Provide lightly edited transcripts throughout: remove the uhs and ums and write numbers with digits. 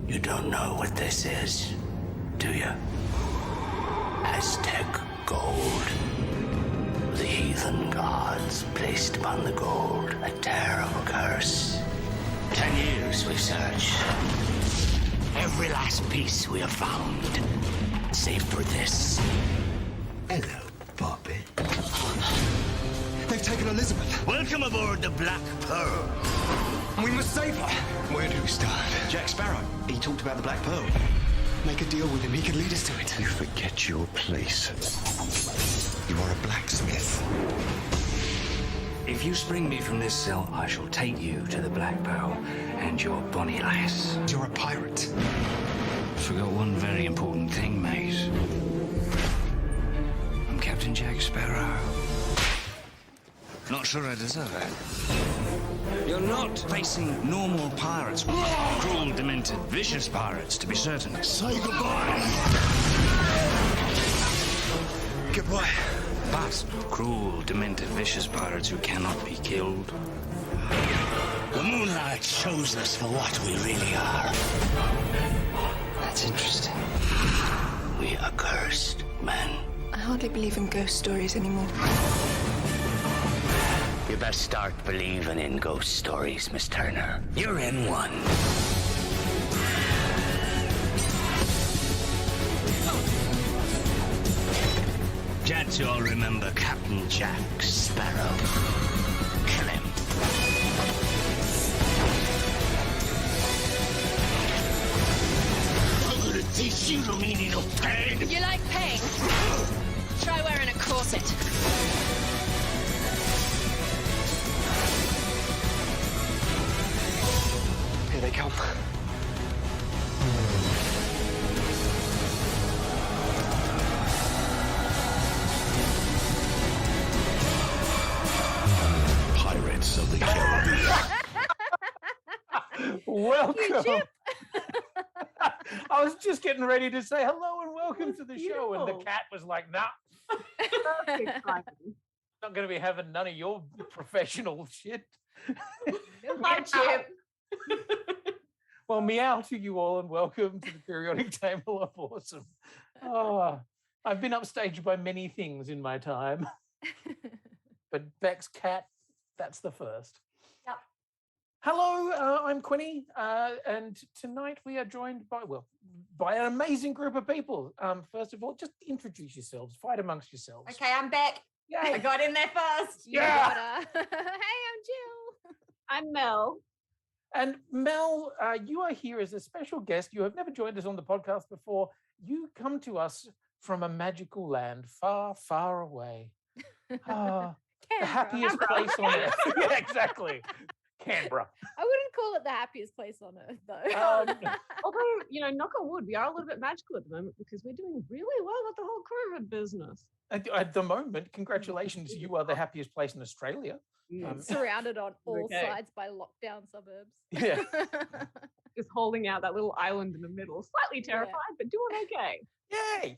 You don't know what this is, do you? Aztec gold. The heathen gods placed upon the gold a terrible curse. 10 years we've searched. Every last piece we have found, save for this. Hello, Bobby. They've taken Elizabeth. Welcome aboard the Black Pearl. We must save her. Where do we start? Jack Sparrow. He talked about the Black Pearl. Make a deal with him. He can lead us to it. You forget your place. You are a blacksmith. If you spring me from this cell, I shall take you to the Black Pearl and your bonny lass. You're a pirate. Forgot one very important thing, mate. I'm Captain Jack Sparrow. Not sure I deserve it. You're not facing normal pirates. Cruel, demented, vicious pirates, to be certain. Say goodbye. Goodbye. But cruel, demented, vicious pirates who cannot be killed. The moonlight shows us for what we really are. That's interesting. We are cursed men. I hardly believe in ghost stories anymore. You best start believing in ghost stories, Miss Turner. You're in one. Jets, you all remember Captain Jack Sparrow. Kill him. I'm gonna teach you the meaning of pain. You like pain? Try wearing a corset. Here they come. Pirates of the Caribbean. Welcome. I was just getting ready to say hello and welcome to the show, and the cat was like, "Nah, not going to be having none of your professional shit." Hi, Chip. Well, meow to you all, and welcome to the periodic table of awesome. Oh, I've been upstaged by many things in my time, but Bec's cat, that's the first. Yep. Hello, I'm Quinny, and tonight we are joined by an amazing group of people. First of all, just introduce yourselves, fight amongst yourselves. Okay, I'm Bec. Yay. I got in there first. Yeah. Hey, I'm Jill. I'm Mel. And Mel, you are here as a special guest. You have never joined us on the podcast before. You come to us from a magical land far, far away. The happiest place on earth. Yeah, exactly. Canberra. I wouldn't call it the happiest place on earth, though. Although, knock on wood, we are a little bit magical at the moment because we're doing really well with the whole COVID business. At the moment, congratulations, you are the happiest place in Australia. Surrounded on all Okay. sides by lockdown suburbs. Yeah. Just holding out that little island in the middle. Slightly terrified, but doing okay. Yay!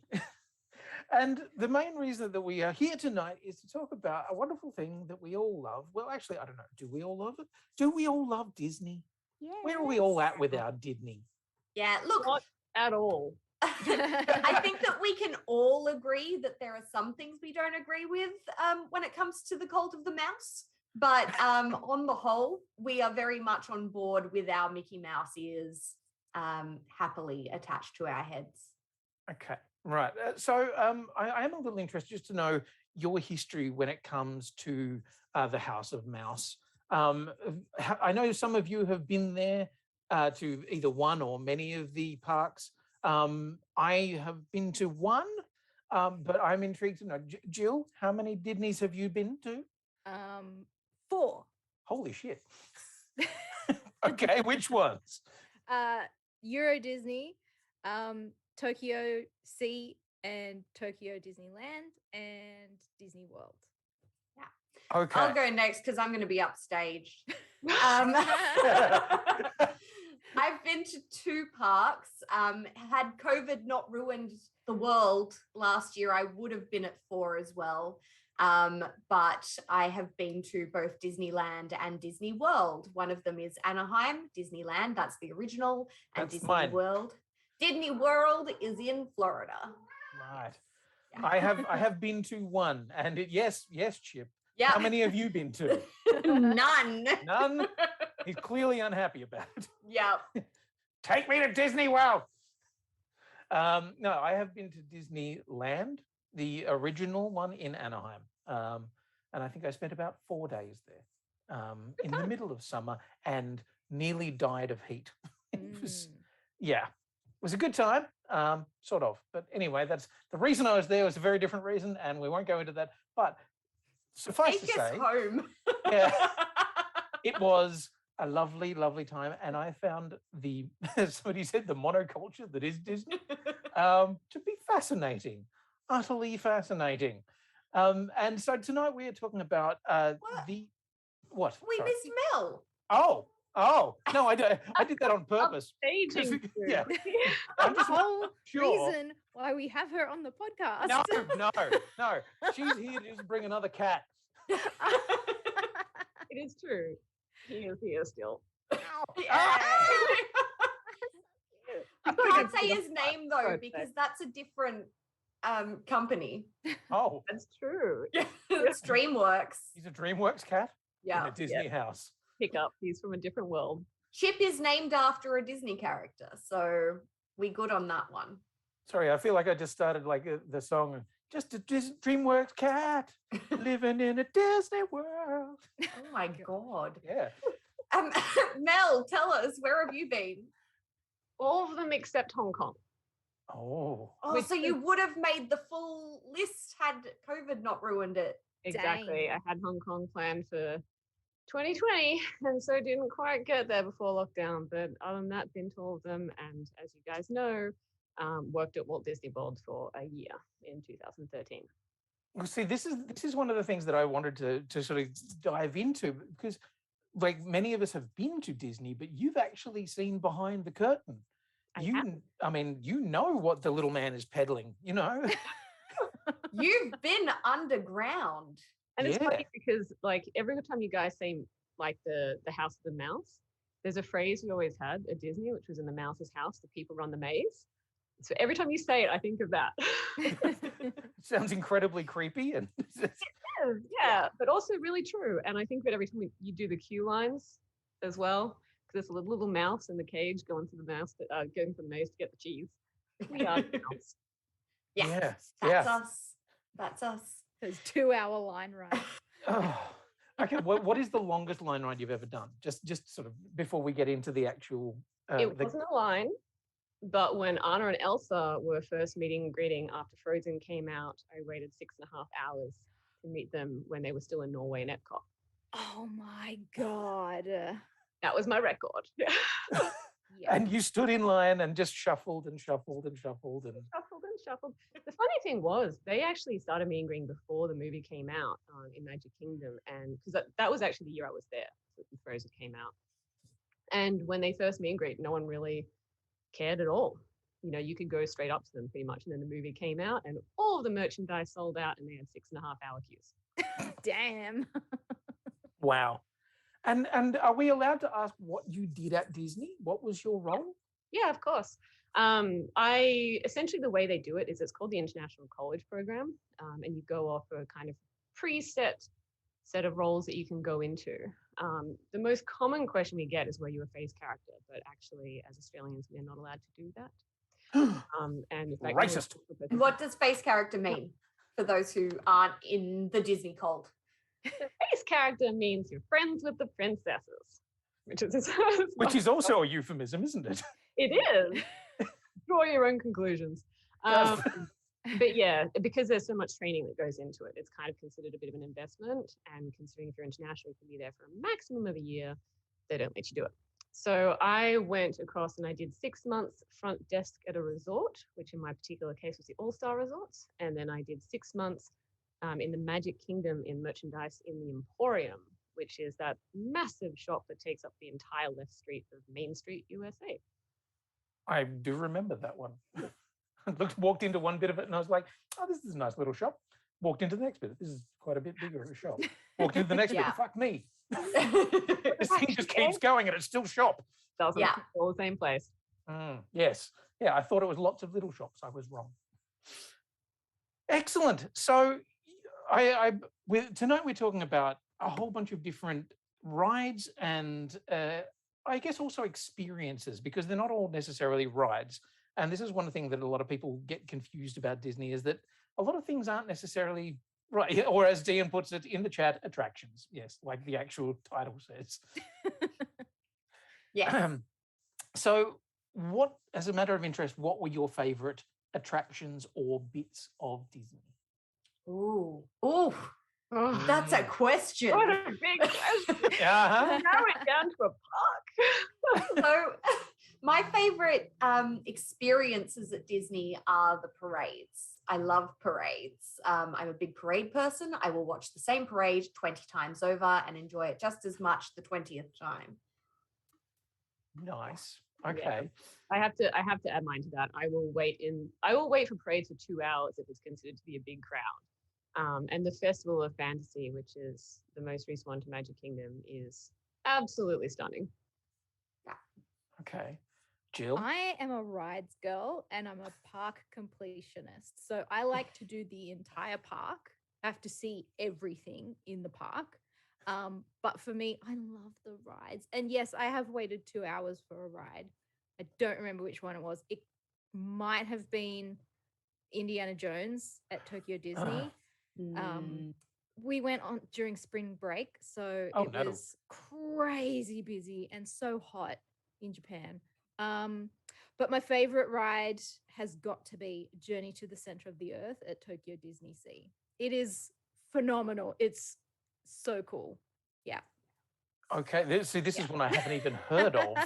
And the main reason that we are here tonight is to talk about a wonderful thing that we all love. Well, actually, I don't know. Do we all love it? Do we all love Disney? Yeah. Where are we all at with our Disney? Yeah, look, Not at all. I think that we can all agree that there are some things we don't agree with when it comes to the cult of the mouse. But on the whole, we are very much on board with our Mickey Mouse ears happily attached to our heads. Okay, right. So I am a little interested just to know your history when it comes to the House of Mouse. I know some of you have been there to either one or many of the parks. I have been to one, but I'm intrigued to know, Jill, how many Disneys have you been to? 4. Holy shit. Okay, which ones? Euro Disney, Tokyo Sea and Tokyo Disneyland and Disney World. Okay. I'll go next because I'm going to be upstaged. I've been to 2 parks. Had COVID not ruined the world last year, I would have been at 4 as well. But I have been to both Disneyland and Disney World. One of them is Anaheim, Disneyland, that's the original, and That's Disney mine. World. Disney World is in Florida. Right. Yeah. I have been to one, and yes, Chip. Yeah. How many have you been to? None. None. He's clearly unhappy about it. Yeah. Take me to Disney World. No, I have been to Disneyland, the original one in Anaheim, and I think I spent about 4 days there in the middle of summer and nearly died of heat. It was, it was a good time, sort of. But anyway, that's the reason I was there was a very different reason, and we won't go into that. But suffice to Take us say, home. yeah, it was a lovely, lovely time, and I found the somebody said the monoculture that is Disney to be fascinating, utterly fascinating. And so tonight we are talking about the what? We Sorry. missed Mel. Oh, no, I did that on purpose. Staging. Yeah, The I'm just whole sure. reason why we have her on the podcast. No. She's here to just bring another cat. It is true. He is here still. I can't say his name though because that's a different company. Oh, That's true. It's DreamWorks. he's a DreamWorks cat in Yeah. a Disney house. Pick up. He's from a different world. Chip is named after a Disney character, so we good on that one. Sorry, I feel like I just started like the song. Just a DreamWorks cat living in a Disney world. Oh my god. Yeah. Mel, tell us, where have you been? All of them except Hong Kong. Oh. Oh, so you would have made the full list had COVID not ruined it. Exactly. Dang. I had Hong Kong planned for 2020 and so didn't quite get there before lockdown. But other than that, been to all of them. And as you guys know, worked at Walt Disney World for a year in 2013. Well, see, this is one of the things that I wanted to sort of dive into because, like, many of us have been to Disney, but you've actually seen behind the curtain. I mean, you know what the little man is peddling, you know. You've been underground. And it's funny because, like, every time you guys say, like, the House of the Mouse, there's a phrase we always had at Disney, which was in the mouse's house, the people run the maze. So every time you say it, I think of that. Sounds incredibly creepy and yeah, but also really true. And I think that every time you do the cue lines as well, because there's a little mouse in the cage going for the maze to get the cheese. We are the mouse. Yes, Yeah. that's us. That's us. Those 2-hour line rides. Oh, okay. What is the longest line ride you've ever done? Just sort of before we get into the actual. It wasn't a line, but when Anna and Elsa were first meeting and greeting after Frozen came out, I waited 6.5 hours to meet them when they were still in Norway in Epcot. Oh my god. That was my record. Yeah. And you stood in line and just shuffled and shuffled and shuffled and Shuffled. The funny thing was, they actually started meet and greeting before the movie came out in Magic Kingdom, and because that was actually the year I was there, when Frozen came out. And when they first meet and greet, no one really cared at all. You know, you could go straight up to them pretty much, and then the movie came out, and all of the merchandise sold out, and they had 6.5 hour queues. Damn. wow. And are we allowed to ask what you did at Disney? What was your role? Yeah, of course. I essentially, the way they do it is it's called the International College Program, and you go off a kind of preset set of roles that you can go into. The most common question we get is were you a face character, but actually as Australians we're not allowed to do that. And in fact, Racist. What does face character mean for those who aren't in the Disney cult? The face character means you're friends with the princesses, which Which is also a euphemism, isn't it? It is. Draw your own conclusions. But yeah, because there's so much training that goes into it, it's kind of considered a bit of an investment. And considering if you're international, you can be there for a maximum of a year. They don't let you do it. So I went across and I did 6 months front desk at a resort, which in my particular case was the All-Star Resorts. And then I did 6 months in the Magic Kingdom in merchandise in the Emporium, which is that massive shop that takes up the entire left street of Main Street, USA. I do remember that one. Walked into one bit of it and I was like, oh, this is a nice little shop. Walked into the next bit. This is quite a bit bigger of a shop. Walked into the next Yeah. bit. Fuck me. This thing just keeps going and it's still shop. Doesn't. Yeah. It's all the same place. Yes. Yeah, I thought it was lots of little shops. I was wrong. Excellent. So tonight we're talking about a whole bunch of different rides and I guess also experiences, because they're not all necessarily rides. And this is one thing that a lot of people get confused about Disney, is that a lot of things aren't necessarily right, or as Dean puts it in the chat, attractions. Yes, like the actual title says. Yes. So what, as a matter of interest, what were your favorite attractions or bits of Disney? Ooh. That's a question. What a big question. Uh-huh. Narrow it down to a park. So my favorite experiences at Disney are the parades. I love parades. I'm a big parade person. I will watch the same parade 20 times over and enjoy it just as much the 20th time. Nice. Okay. I have to add mine to that. I will wait for parades for 2 hours if it's considered to be a big crowd. And the Festival of Fantasy, which is the most recent one to Magic Kingdom, is absolutely stunning. Okay. Jill? I am a rides girl and I'm a park completionist. So I like to do the entire park. I have to see everything in the park. But for me, I love the rides. And yes, I have waited 2 hours for a ride. I don't remember which one it was. It might have been Indiana Jones at Tokyo Disney. We went on during spring break, so it was crazy busy and so hot in Japan. But my favorite ride has got to be Journey to the Center of the Earth at Tokyo Disney Sea. It is phenomenal. It's so cool. Yeah. Okay. This is one I haven't even heard of.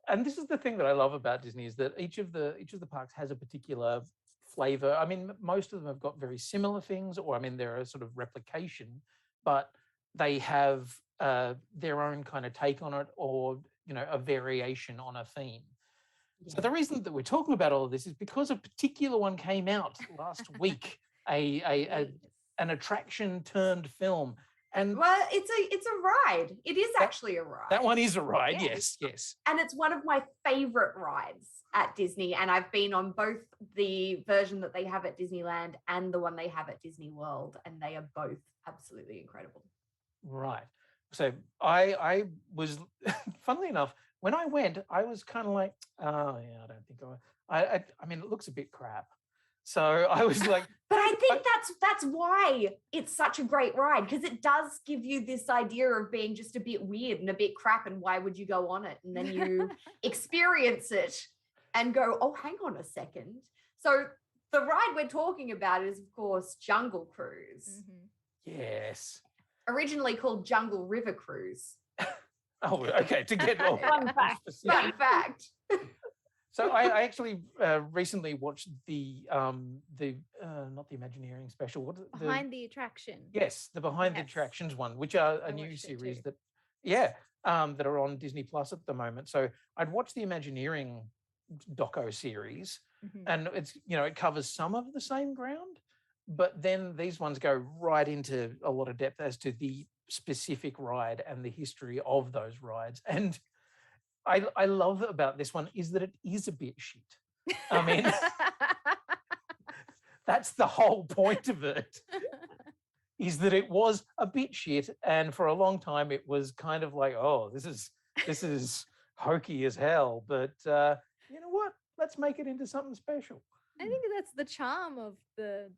And this is the thing that I love about Disney, is that each of the parks has a particular flavor. I mean, most of them have got very similar things, or I mean, they're a sort of replication, but they have their own kind of take on it, or a variation on a theme. So the reason that we're talking about all of this is because a particular one came out last week, an attraction turned film. And well, it's a ride. It is actually a ride. That one is a ride, yes. And it's one of my favorite rides at Disney. And I've been on both the version that they have at Disneyland and the one they have at Disney World. And they are both absolutely incredible. Right. So I was, funnily enough, when I went, I was kind of like, oh yeah, I don't think I mean, it looks a bit crap. So I was like, but I think that's why it's such a great ride, because it does give you this idea of being just a bit weird and a bit crap, and why would you go on it? And then you experience it and go, oh, hang on a second. So the ride we're talking about is, of course, Jungle Cruise. Mm-hmm. Yes. Originally called Jungle River Cruise. Oh, okay. To get all fun fact. Fun fact. So I actually recently watched the not the Imagineering special. What Behind the Attraction? Yes, the Behind the Attractions one, which are a new series that that are on Disney Plus at the moment. So I'd watched the Imagineering doco series, and it's it covers some of the same ground, but then these ones go right into a lot of depth as to the specific ride and the history of those rides. And I love about this one is that it is a bit shit. I mean, that's the whole point of it, is that it was a bit shit. And for a long time, it was kind of like, oh, this is hokey as hell. But you know what? Let's make it into something special. I think that's the charm of the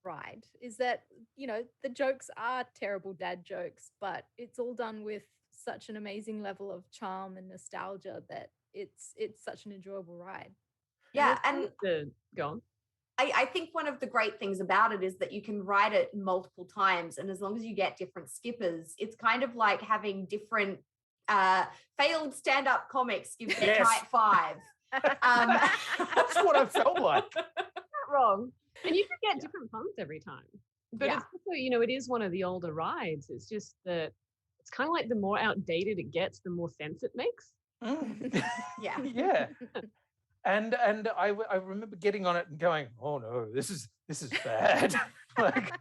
ride, is that, the jokes are terrible dad jokes, but it's all done with such an amazing level of charm and nostalgia that it's such an enjoyable ride. Yeah, and go on. I think one of the great things about it is that you can ride it multiple times, and as long as you get different skippers, it's kind of like having different failed stand-up comics give you a tight five. That's what I felt like. Not wrong. And you can get different puns every time. But it's also, it is one of the older rides. It's just that it's kind of like the more outdated it gets, the more sense it makes. Yeah. I remember getting on it and going, oh no, this is bad. Like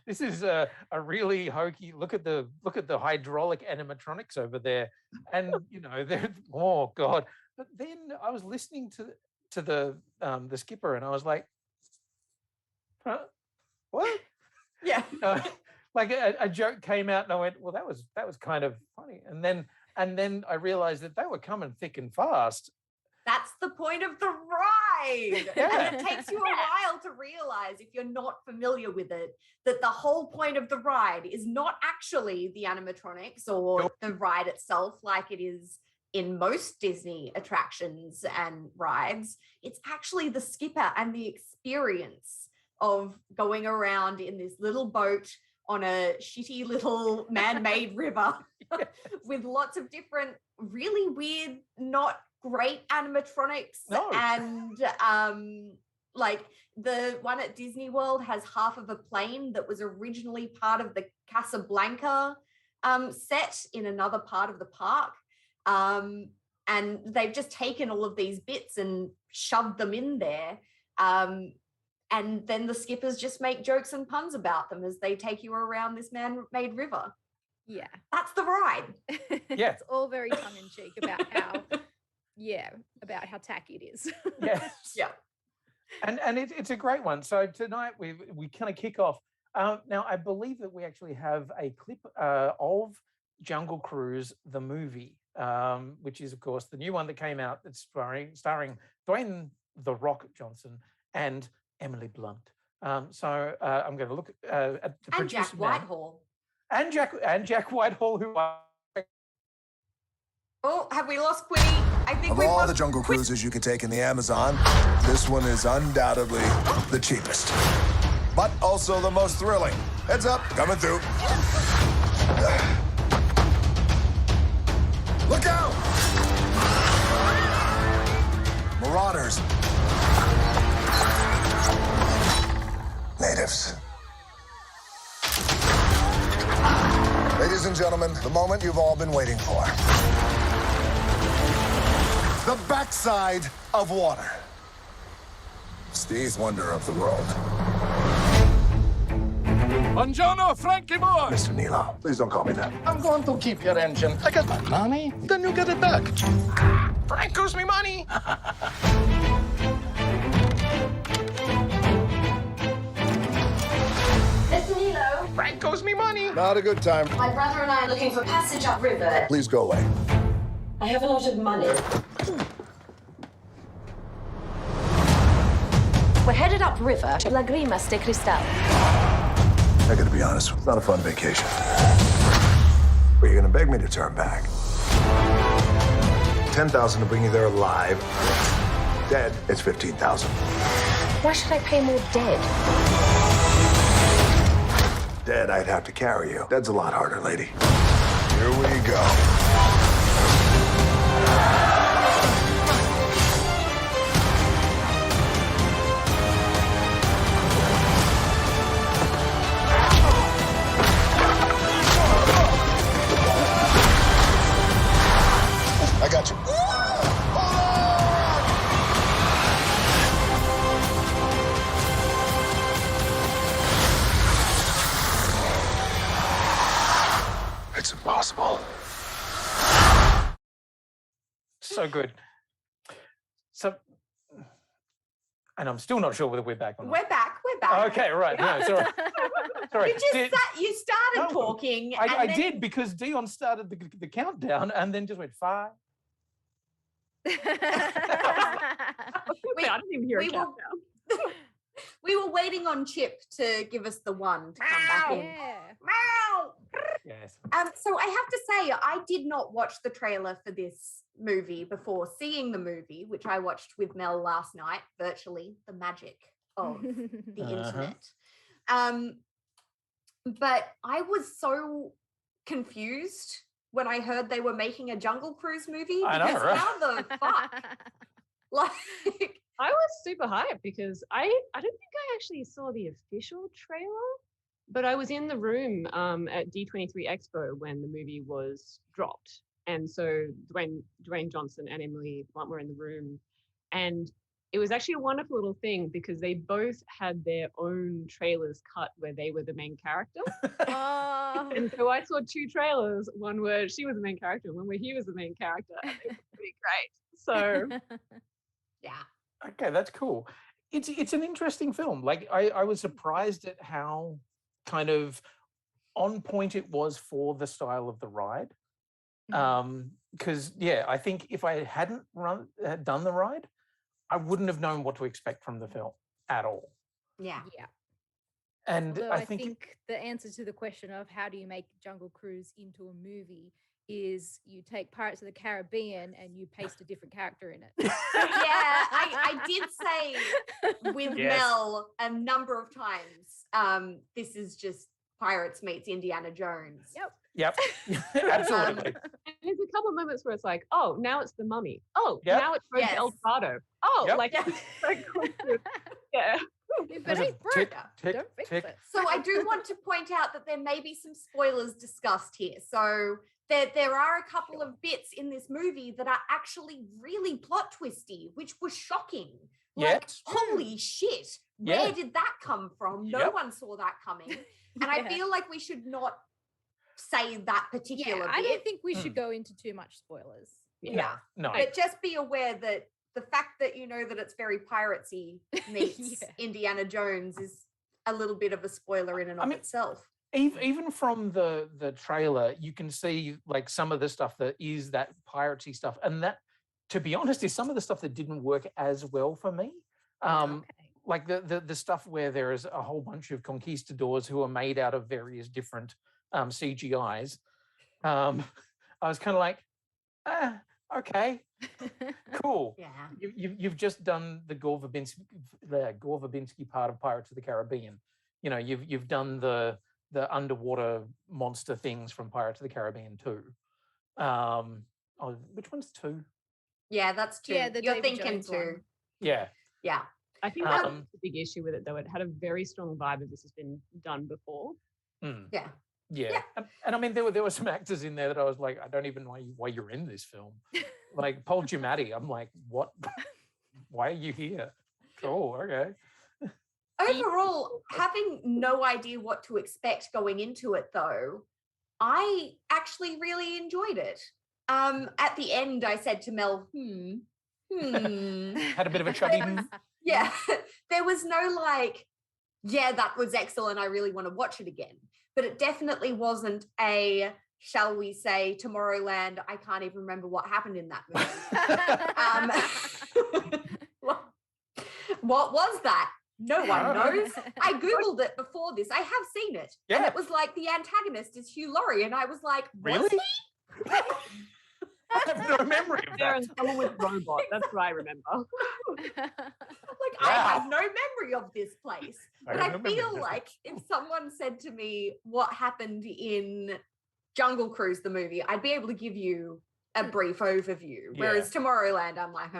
this is a really hokey. Look at the hydraulic animatronics over there, and they're oh god. But then I was listening to the skipper, and I was like, huh? What? Yeah. Like a joke came out, and I went, well, that was kind of funny, and then I realized that they were coming thick and fast. That's the point of the ride. Yeah. And it takes you a while to realize, if you're not familiar with it, that the whole point of the ride is not actually the animatronics or the ride itself like it is in most Disney attractions and rides. It's actually the skipper and the experience of going around in this little boat on a shitty little man-made river with lots of different really weird, not great animatronics. No. And like the one at Disney World has half of a plane that was originally part of the Casablanca set in another part of the park. And they've just taken all of these bits and shoved them in there. And then the skippers just make jokes and puns about them as they take you around this man-made river. Yeah. That's the ride. Yeah. It's all very tongue-in-cheek about how tacky it is. Yes. Yeah. And it's a great one. So tonight we kind of kick off. Now I believe that we actually have a clip of Jungle Cruise the movie, which is of course the new one that came out that's starring Dwayne "The Rock" Johnson and Emily Blunt. So I'm going to look at the And producer Jack now. Whitehall. And Jack Whitehall, who Oh, have we lost Quinny? I think Of we've all lost the jungle Quinny. cruises you could take in the Amazon, this one is undoubtedly the cheapest. But also the most thrilling. Heads up, coming through. Look out! Marauders. Natives. Ladies and gentlemen, the moment you've all been waiting for. The backside of water. It's the eighth wonder of the world. Buongiorno, Frankie boy! Mr. Nilo, please don't call me that. I'm going to keep your engine. I got my money, then you get it back. Frank owes me money! Mr. Nilo, Frank owes me money! Not a good time. my brother and I are looking for passage upriver. Please go away. I have a lot of money. We're headed upriver to Lagrimas de Cristal. I gotta be honest, it's not a fun vacation. But you're gonna beg me to turn back. 10,000 to bring you there alive. Dead, it's 15,000. Why should I pay more dead? Dead, I'd have to carry you. Dead's a lot harder, lady. Here we go. I got you. It's impossible. so good. So, and I'm still not sure whether we're back or not. We're back. We're back. Okay, right. No, sorry. Sorry. You started No, talking. I then... did because Dion started the countdown and then just went 5. I didn't even hear a countdown. We were waiting on Chip to give us the 1 to come back in. Yeah. Meow. Yes. So I have to say, I did not watch the trailer for this movie before seeing the movie, which I watched with Mel last night, virtually, the magic of the internet. But I was so confused when I heard they were making a Jungle Cruise movie. I know, Because right? how the fuck? Like, I was super hyped because I don't think I actually saw the official trailer, but I was in the room at D23 Expo when the movie was dropped. And so Dwayne Johnson and Emily Blunt were in the room And it was actually a wonderful little thing because they both had their own trailers cut where they were the main character. Oh. And so I saw 2 trailers, one where she was the main character and one where he was the main character. And they were pretty great. So yeah. Okay, that's cool. It's an interesting film. Like I was surprised at how kind of on point it was for the style of the ride. Because I think if I hadn't done the ride, I wouldn't have known what to expect from the film at all. Yeah. And Although I think the answer to the question of how do you make Jungle Cruise into a movie is you take Pirates of the Caribbean and you paste a different character in it. I did say with Yes. Mel a number of times, this is just Pirates meets Indiana Jones. Yep, absolutely. And there's a couple of moments where it's like, oh, now it's the Mummy. Oh, Yep. now it's Road to El Dorado. Oh, Yep. like it's so cool. Yeah. If There's it a ain't broke, tick, tick, don't fix tick. it. So I do want to point out that there may be some spoilers discussed here. So there are a couple of bits in this movie that are actually really plot twisty, which was shocking. Like, Yes. holy shit, Yeah. where did that come from? No Yep. one saw that coming. And I Yeah. feel like we should not say that particular Yeah, bit. I don't think we should go into too much spoilers. Yeah. No. But just be aware that the fact that you know that it's very piratesy meets Yeah. Indiana Jones is a little bit of a spoiler in and of mean, itself. Even from the trailer, you can see like some of the stuff that is that piratey stuff, and that, to be honest, is some of the stuff that didn't work as well for me. Like the stuff where there is a whole bunch of conquistadors who are made out of various different CGIs. I was kind of like, okay, cool. Yeah. You've just done the Gore Verbinski part of Pirates of the Caribbean. You know, you've done the underwater monster things from Pirates of the Caribbean 2. Which one's 2? Yeah, that's two. Yeah, the You're Davy thinking Jones two. one. Yeah. Yeah. I think that's the big issue with it, though. It had a very strong vibe of this has been done before. Yeah. Yeah. And I mean, there were some actors in there that I was like, I don't even know why you're in this film. Like Paul Giamatti, I'm like, what? Why are you here? Cool, okay. Overall, having no idea what to expect going into it, though, I actually really enjoyed it. At the end, I said to Mel, Had a bit of a chubby. Yeah, there was no like, yeah, that was excellent. I really want to watch it again. But it definitely wasn't a, shall we say, Tomorrowland. I can't even remember what happened in that movie. What was that? No one knows. I Googled it before this. I have seen it. And Yeah. it was like the antagonist is Hugh Laurie. And I was like, was Really? he? I have no memory of There that. and someone with robot. That's what I remember. Like, I have no memory of this place. But I remember feel this. like if someone said to me what happened in Jungle Cruise, the movie, I'd be able to give you a brief overview. Whereas Tomorrowland, I'm like,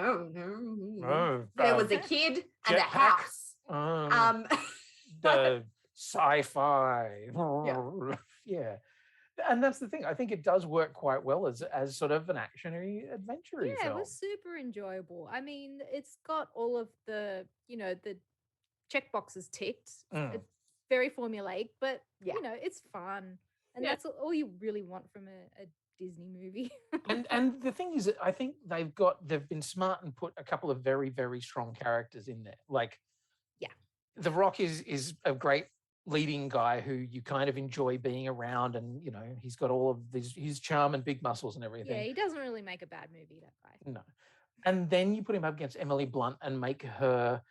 there was a kid and a Jetpack. house. The sci-fi. Yeah. Yeah. And that's the thing. I think it does work quite well as sort of an actionary adventure Yeah, it film. was super enjoyable. I mean, it's got all of the, the check boxes ticked. It's very formulaic, but it's fun. And that's all you really want from a Disney movie. and the thing is, I think they've been smart and put a couple of very, very strong characters in there. Like, The Rock is a great leading guy who you kind of enjoy being around, and he's got all of his charm and big muscles and everything. Yeah, he doesn't really make a bad movie, that guy. No. And then you put him up against Emily Blunt and make her,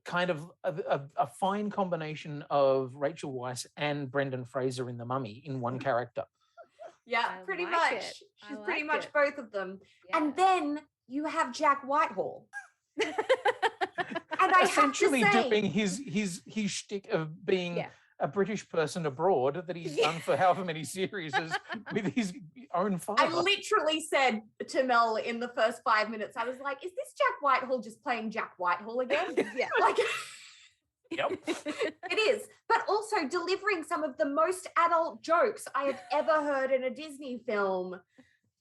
kind of a fine combination of Rachel Weisz and Brendan Fraser in The Mummy in one character. Yeah, I pretty like much. it. She's I pretty like much it. both of them. Yeah. And then you have Jack Whitehall. And I Essentially have to say, doing his shtick of being a British person abroad that he's done for however many series with his own father. I literally said to Mel in the first 5 minutes, I was like, is this Jack Whitehall just playing Jack Whitehall again? Yeah. Like, Yep. it is. But also delivering some of the most adult jokes I have ever heard in a Disney film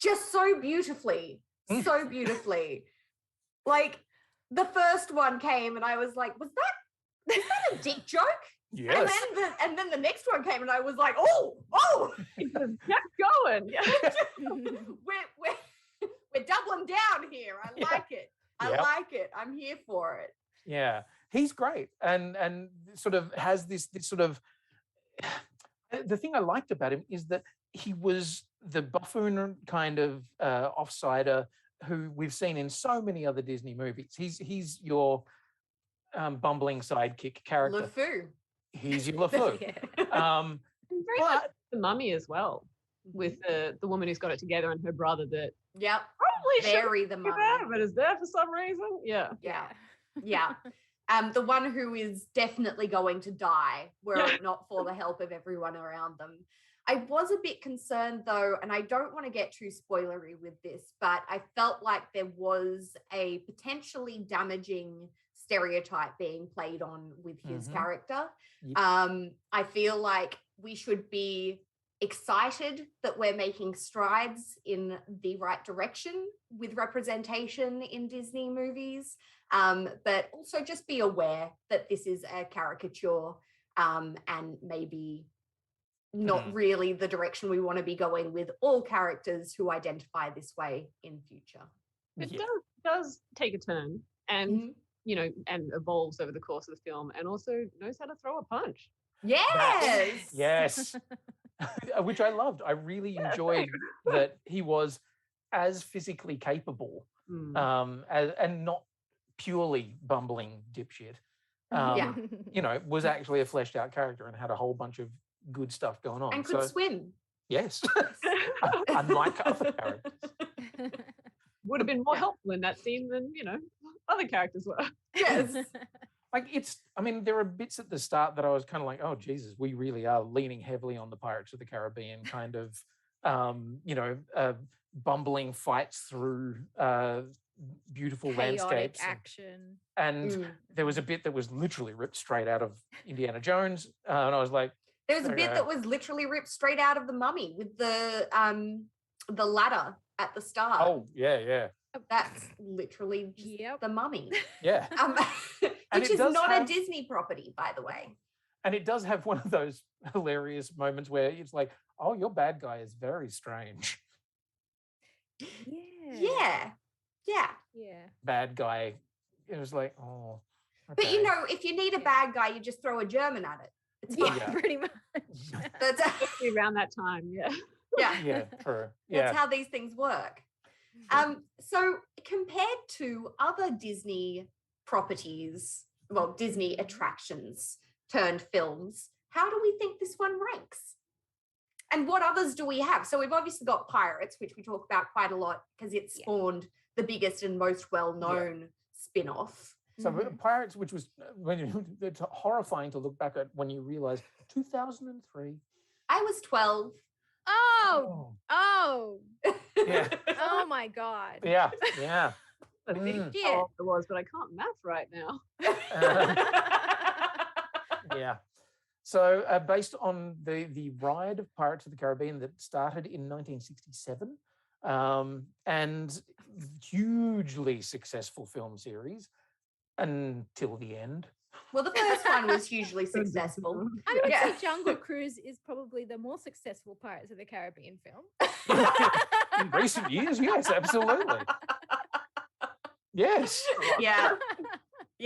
just so beautifully. So beautifully. Like the first one came and I was like, is that a dick joke? Yes. And then the next one came and I was like, It just kept going. Yeah. we're doubling down here. I like it. I like it. I'm here for it. Yeah, he's great, and sort of has this sort of. The thing I liked about him is that he was the buffoon kind of offsider who we've seen in so many other Disney movies. He's your bumbling sidekick character. LeFou. He's your LeFou. Very much the Mummy as well, with the woman who's got it together and her brother that probably Very the Mummy. but is there for some reason. Yeah. The one who is definitely going to die were it not for the help of everyone around them. I was a bit concerned though, and I don't want to get too spoilery with this, but I felt like there was a potentially damaging stereotype being played on with his character. I feel like we should be excited that we're making strides in the right direction with representation in Disney movies, but also just be aware that this is a caricature and maybe not really the direction we want to be going with all characters who identify this way in future. It does take a turn and and evolves over the course of the film, and also knows how to throw a punch. Yes. Which I loved. I really enjoyed that he was as physically capable and not purely bumbling dipshit. Was actually a fleshed out character and had a whole bunch of good stuff going on. And could swim. Yes. Unlike other characters. Would have been more helpful in that scene than, other characters were. Yes. There are bits at the start that I was kind of like, oh, Jesus, we really are leaning heavily on the Pirates of the Caribbean kind of, bumbling fights through beautiful Chaotic landscapes. action. And there was a bit that was literally ripped straight out of Indiana Jones. And I was like, there was a bit that was literally ripped straight out of The Mummy with the ladder at the start. Oh, yeah. That's literally just The Mummy. Yeah. Which is not a Disney property, by the way. And it does have one of those hilarious moments where it's like, oh, your bad guy is very strange. Yeah. Bad guy. It was like, oh. Okay. But if you need a bad guy, you just throw a German at it. It's fine. Pretty much. That's around that time, Yeah, true. Yeah. That's how these things work. So compared to other Disney properties, well, Disney attractions turned films, how do we think this one ranks? And what others do we have? So we've obviously got Pirates, which we talk about quite a lot because it spawned the biggest and most well-known spin-off. So Pirates, which was it's horrifying to look back at when you realize 2003. I was 12. Oh. Yeah. Oh my God. Yeah. I think it was, but I can't math right now. Yeah. So based on the ride of Pirates of the Caribbean that started in 1967 and hugely successful film series until the end. Well, the first one was hugely successful. I would say Jungle Cruise is probably the more successful Pirates of the Caribbean film. In recent years, yes, absolutely. Yes. Yeah.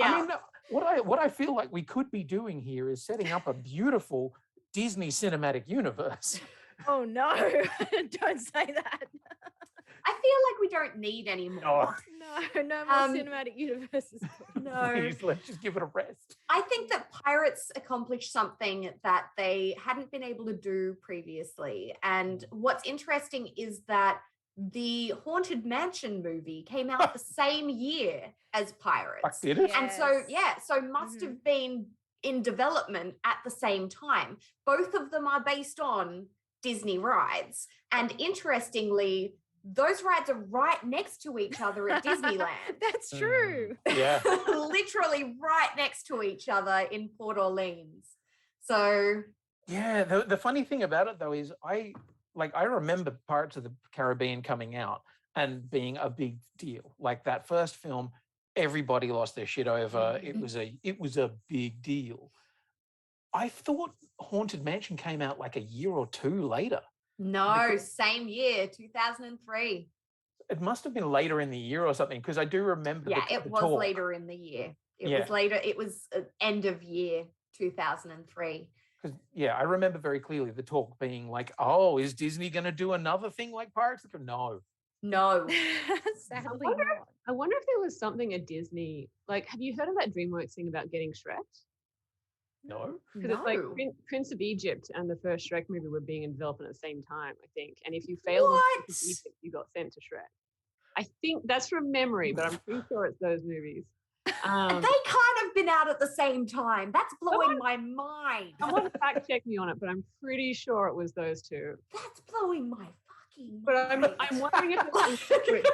I mean, what I feel like we could be doing here is setting up a beautiful Disney cinematic universe. Oh no! Don't say that. I feel like we don't need any more. No more cinematic universes. No. Please, let's just give it a rest. I think that Pirates accomplished something that they hadn't been able to do previously. And what's interesting is that the Haunted Mansion movie came out the same year as Pirates. Did it? And so must have been in development at the same time. Both of them are based on Disney rides. And interestingly, those rides are right next to each other at Disneyland. That's true. Yeah. Literally right next to each other in Port Orleans. So yeah, the funny thing about it though is I remember Pirates of the Caribbean coming out and being a big deal. Like that first film everybody lost their shit over. It was a big deal. I thought Haunted Mansion came out like a year or two later. No, same year, 2003. It must have been later in the year or something, because I do remember. Yeah, the it was talk. later in the year. It Yeah. was later. It was end of year 2003. Because I remember very clearly the talk being like, "Oh, is Disney going to do another thing like Pirates?" No. No. Sadly not. I wonder if there was something at Disney. Like, have you heard of that DreamWorks thing about getting Shrek? No. Because it's like Prince of Egypt and the first Shrek movie were being in development at the same time, I think. And if you failed on Prince of Egypt, you got sent to Shrek. I think that's from memory, but I'm pretty sure it's those movies. They kind of been out at the same time. That's blowing my mind. Someone fact check me on it, but I'm pretty sure it was those two. That's blowing my fucking But mind. I'm wondering if it was separate,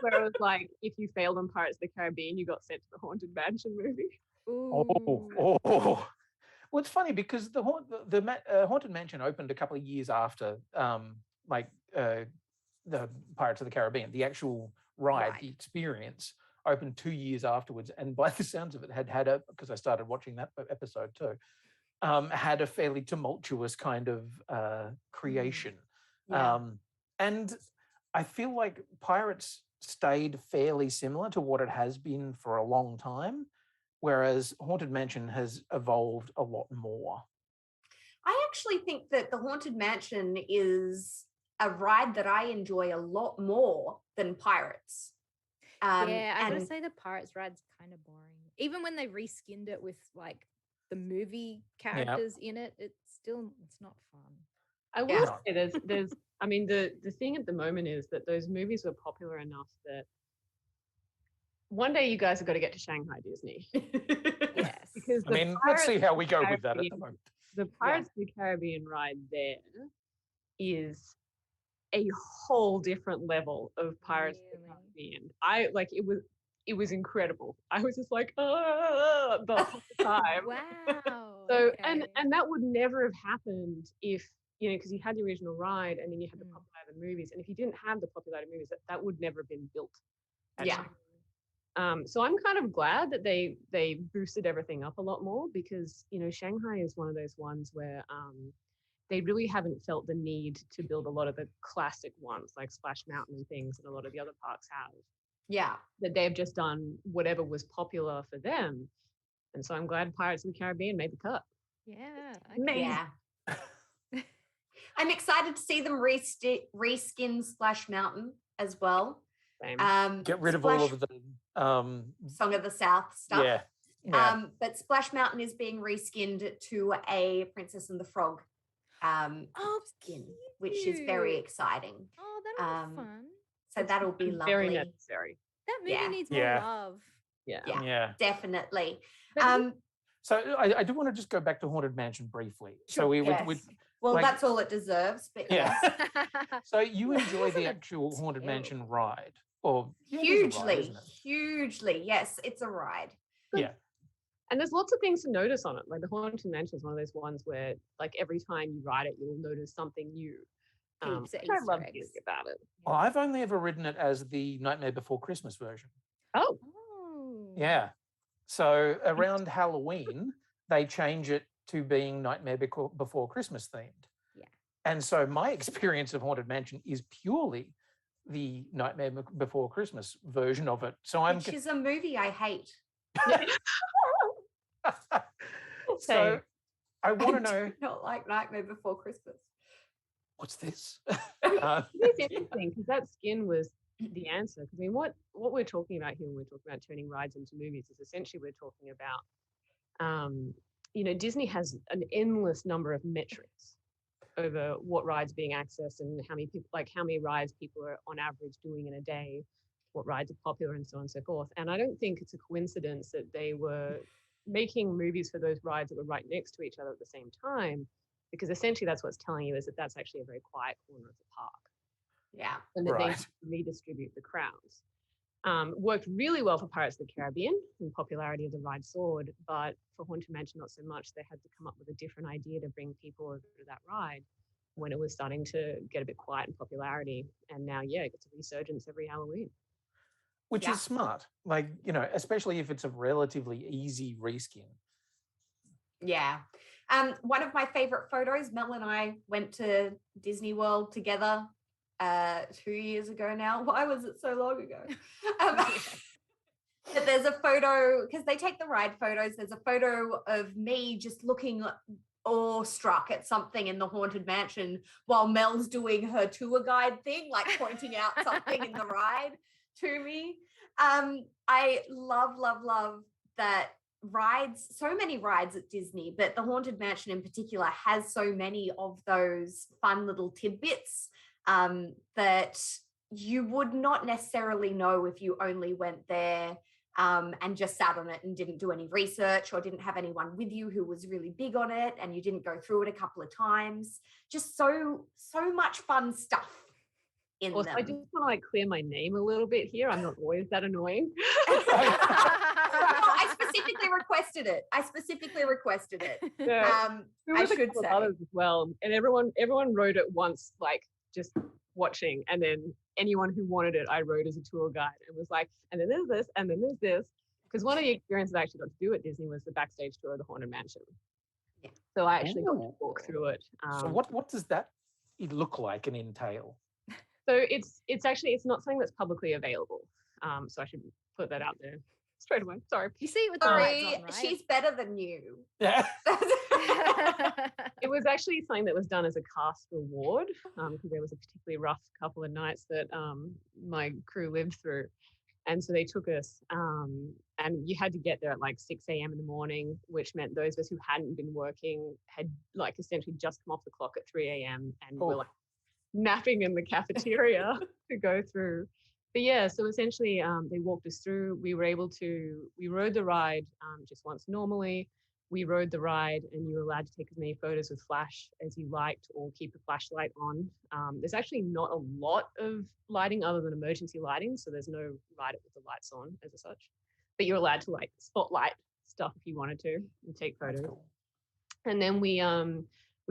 where it was like, if you failed on Pirates of the Caribbean, you got sent to the Haunted Mansion movie. Oh. Well, it's funny because the Haunted Mansion opened a couple of years after, the Pirates of the Caribbean. The actual ride, the experience, opened 2 years afterwards, and by the sounds of it, had a, because I started watching that episode too, had a fairly tumultuous kind of creation, and I feel like Pirates stayed fairly similar to what it has been for a long time. Whereas Haunted Mansion has evolved a lot more. I actually think that the Haunted Mansion is a ride that I enjoy a lot more than Pirates. Yeah, I gotta say the Pirates ride's kind of boring. Even when they reskinned it with like the movie characters in it, it's not fun. I will say there's I mean the thing at the moment is that those movies were popular enough that one day you guys have got to get to Shanghai Disney. Yes. Because let's see how we go with that at the moment. The Pirates of the Caribbean ride there is a whole different level of Pirates of the Caribbean. It was incredible. I was just like, the whole time. Wow. So and that would never have happened if, because you had the original ride and then you had the popular movies. And if you didn't have the popular movies, that would never have been built. Actually. So I'm kind of glad that they boosted everything up a lot more, because Shanghai is one of those ones where they really haven't felt the need to build a lot of the classic ones like Splash Mountain and things that a lot of the other parks have. Yeah, that they've just done whatever was popular for them, and so I'm glad Pirates of the Caribbean made the cut. Yeah, yeah. I'm excited to see them reskin Splash Mountain as well. Same. Get rid of all of the Song of the South stuff. Yeah. But Splash Mountain is being reskinned to a Princess and the Frog skin, which is very exciting. Oh, that'll be fun. So that'll be lovely. Very necessary. That movie needs more love. Yeah, definitely. So I do want to just go back to Haunted Mansion briefly. So well, that's all it deserves. But yes. So you enjoy the actual Haunted Mansion ride? Or hugely. Yes, it's a ride. Yeah. And there's lots of things to notice on it. Like the Haunted Mansion is one of those ones where, like, every time you ride it, you'll notice something new. I love hearing about it. Well, I've only ever ridden it as the Nightmare Before Christmas version. Oh. Yeah. So around Halloween, they change it to being Nightmare Before Christmas themed. Yeah. And so my experience of Haunted Mansion is purely the Nightmare Before Christmas version of it. So Which is a movie I hate. So I want to know. Not like Nightmare Before Christmas. What's this? It's interesting because that skin was the answer. Because I mean, what we're talking about here when we're talking about turning rides into movies is essentially we're talking about, Disney has an endless number of metrics over what rides being accessed and how many rides people are on average doing in a day, what rides are popular, and so on and so forth. And I don't think it's a coincidence that they were making movies for those rides that were right next to each other at the same time, because essentially that's what's telling you is that that's actually a very quiet corner of the park. Yeah. And that they redistribute the crowds. Worked really well for Pirates of the Caribbean, and popularity of the ride soared, but for Haunted Mansion, not so much. They had to come up with a different idea to bring people over to that ride when it was starting to get a bit quiet in popularity. And now, it gets a resurgence every Halloween. which is smart. Like, you know, especially if it's a relatively easy reskin. Yeah. One of my favorite photos, Mel and I went to Disney World together 2 years ago now. Why was it so long ago? But there's a photo, because they take the ride photos, there's a photo of me just looking awestruck at something in the Haunted Mansion while Mel's doing her tour guide thing, like pointing out something in the ride to me. I love that rides, so many rides at Disney, but the Haunted Mansion in particular has so many of those fun little tidbits that you would not necessarily know if you only went there and just sat on it and didn't do any research or didn't have anyone with you who was really big on it and you didn't go through it a couple of times. Just so much fun stuff in also, them. I just want to like clear my name a little bit here. I'm not always that annoying. I specifically requested it. Yeah. I should say others as well, and everyone wrote it once, like just watching, and then anyone who wanted it, I wrote as a tour guide and was like, and then there's this, and then there's this, because one of the experiences I actually got to do at Disney was the backstage tour of the Haunted Mansion. Yeah. So I actually got to walk through it. So what does that look like and entail? So it's not something that's publicly available. So I should put that out there straight away. Sorry. You see it with the lights on, right? She's better than you. Yeah. It was actually something that was done as a cast reward because there was a particularly rough couple of nights that my crew lived through. And so they took us and you had to get there at like 6 a.m. in the morning, which meant those of us who hadn't been working had like essentially just come off the clock at 3 a.m. and were like napping in the cafeteria to go through. But yeah, so essentially they walked us through. We rode the ride just once normally. We rode the ride and you were allowed to take as many photos with flash as you liked or keep a flashlight on. There's actually not a lot of lighting other than emergency lighting. So there's no ride it with the lights on as such. But you're allowed to like spotlight stuff if you wanted to and take photos. Cool. And then we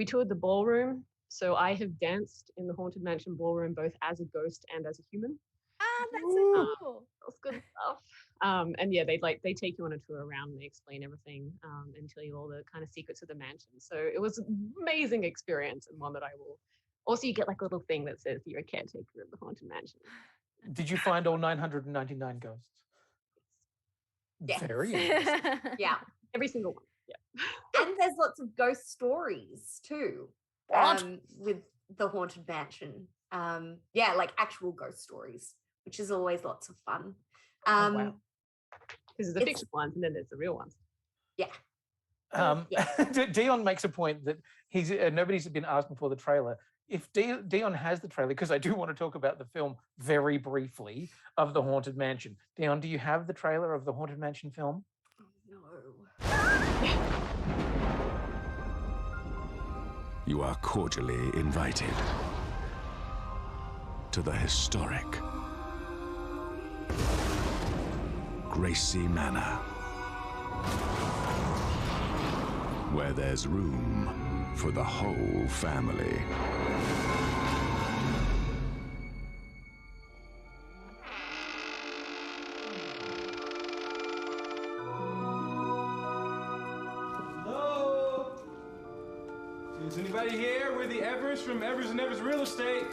toured the ballroom. So I have danced in the Haunted Mansion ballroom both as a ghost and as a human. Ah, that's so cool. That's good stuff. And yeah, they take you on a tour around and they explain everything and tell you all the kind of secrets of the mansion. So it was an amazing experience and one that I will. Also, you get like a little thing that says you're a caretaker of the Haunted Mansion. Did you find all 999 ghosts? Yes. Very interesting. Yeah. Every single one. Yeah. And there's lots of ghost stories too with the Haunted Mansion. Yeah, like actual ghost stories, which is always lots of fun. Wow. Because there's the fiction ones and then there's the real ones. Yeah. Dion makes a point that he's nobody's been asking for the trailer. If Dion has the trailer, because I do want to talk about the film very briefly of the Haunted Mansion. Dion, do you have the trailer of the Haunted Mansion film? No. You are cordially invited to the historic Gracie Manor, where there's room for the whole family. Hello? Is anybody here? We're the Evers from Evers and Evers Real Estate.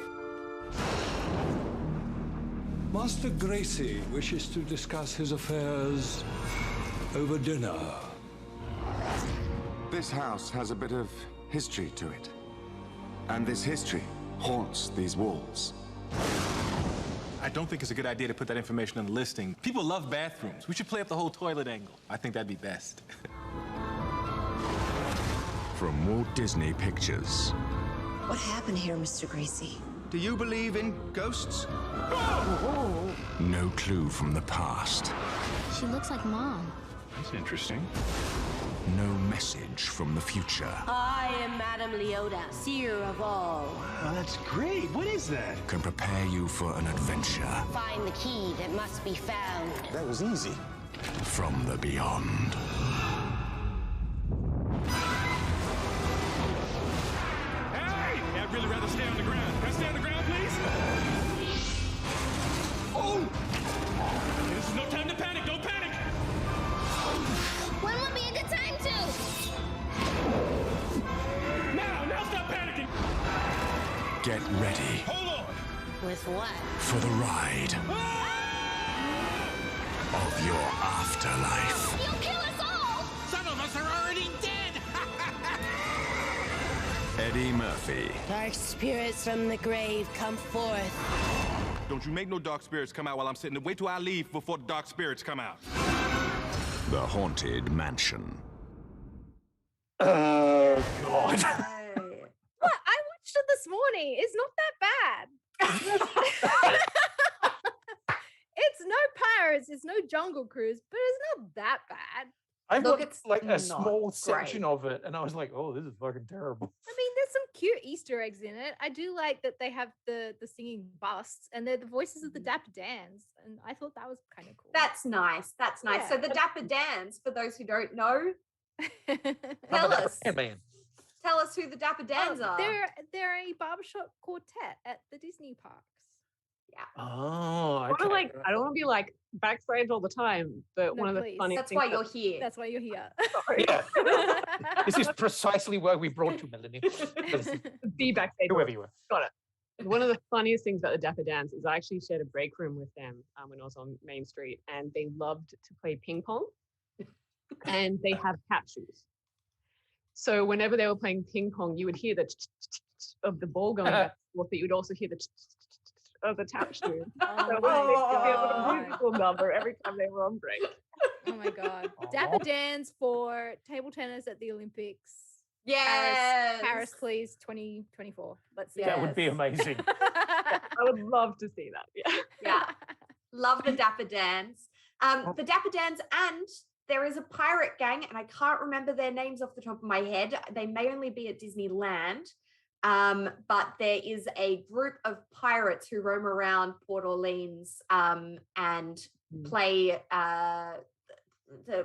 Master Gracie wishes to discuss his affairs over dinner. This house has a bit of history to it. And this history haunts these walls. I don't think it's a good idea to put that information on the listing. People love bathrooms. We should play up the whole toilet angle. I think that'd be best. From Walt Disney Pictures. What happened here, Mr. Gracie? Do you believe in ghosts? No clue from the past. She looks like Mom. That's interesting. No message from the future. I am Madame Leota, seer of all. Oh, that's great. What is that? Can prepare you for an adventure. Find the key that must be found. That was easy. From the beyond. Hey! I'd really rather stay on the ground. Can I stay on the ground, please? Oh! With what? For the ride of your afterlife. You'll kill us all! Some of us are already dead! Eddie Murphy. Dark spirits from the grave, come forth. Don't you make no dark spirits come out while I'm sitting there. Wait till I leave before the dark spirits come out. The Haunted Mansion. Oh, God. What? I watched it this morning. It's not that bad. It's no pirates, it's no Jungle Cruise, but it's not that bad. I Look, looked it's like a not small section great. of it, and I was like, "Oh, this is fucking terrible." I mean, there's some cute Easter eggs in it. I do like that they have the singing busts, and they're the voices of the Dapper Dans, and I thought that was kind of cool. That's nice. That's nice. So Yeah. the Dapper Dans, for those who don't know, How tell about us. that, man? Tell us who the Dapper Dans are. They're a barbershop quartet at the Disney parks. Oh, I wanna, like, I don't want to be like backstage all the time, but No, one of the please. funny That's things why you're here. That's why you're here. Yeah. This is precisely why we brought you, Melanie. be backstage. Whoever you are. Got it. One of the funniest things about the Dapper Dans is I actually shared a break room with them when I was on Main Street, and they loved to play ping pong, and they have tap shoes. So whenever they were playing ping pong, you would hear the of the ball going back and forth, but you would also hear the of the tap shoes. Oh So my it was a God. musical number every time they were on break. Oh my God. Dapper Dans for table tennis at the Olympics. Yes. Paris, please, 2024. Let's see. That would be amazing. I would love to see that. Yeah. Yeah. Love the Dapper Dans. The Dapper Dans, and there is a pirate gang, and I can't remember their names off the top of my head. They may only be at Disneyland. But there is a group of pirates who roam around Port Orleans and play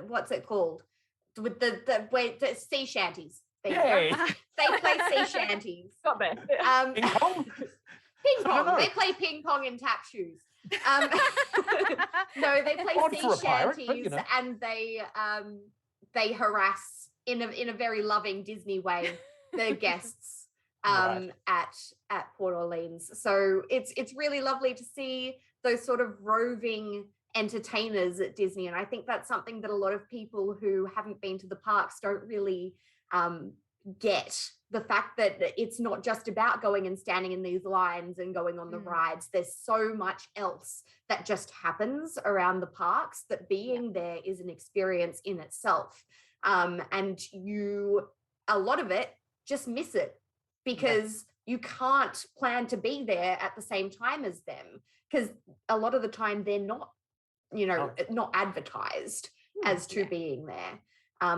what's it called? With the sea shanties. There you go. They play sea shanties. Got there. Ping pong? Ping pong. They play ping pong in tap shoes. No, they play Odd sea for a pirate, shanties, but, you know. and they harass in a very loving Disney way the guests Right. at Port Orleans. So it's really lovely to see those sort of roving entertainers at Disney, and I think that's something that a lot of people who haven't been to the parks don't really get. The fact that it's not just about going and standing in these lines and going on the rides. There's so much else that just happens around the parks that being there is an experience in itself. And a lot of it, just miss it because you can't plan to be there at the same time as them, because a lot of the time they're not, not advertised as to being there.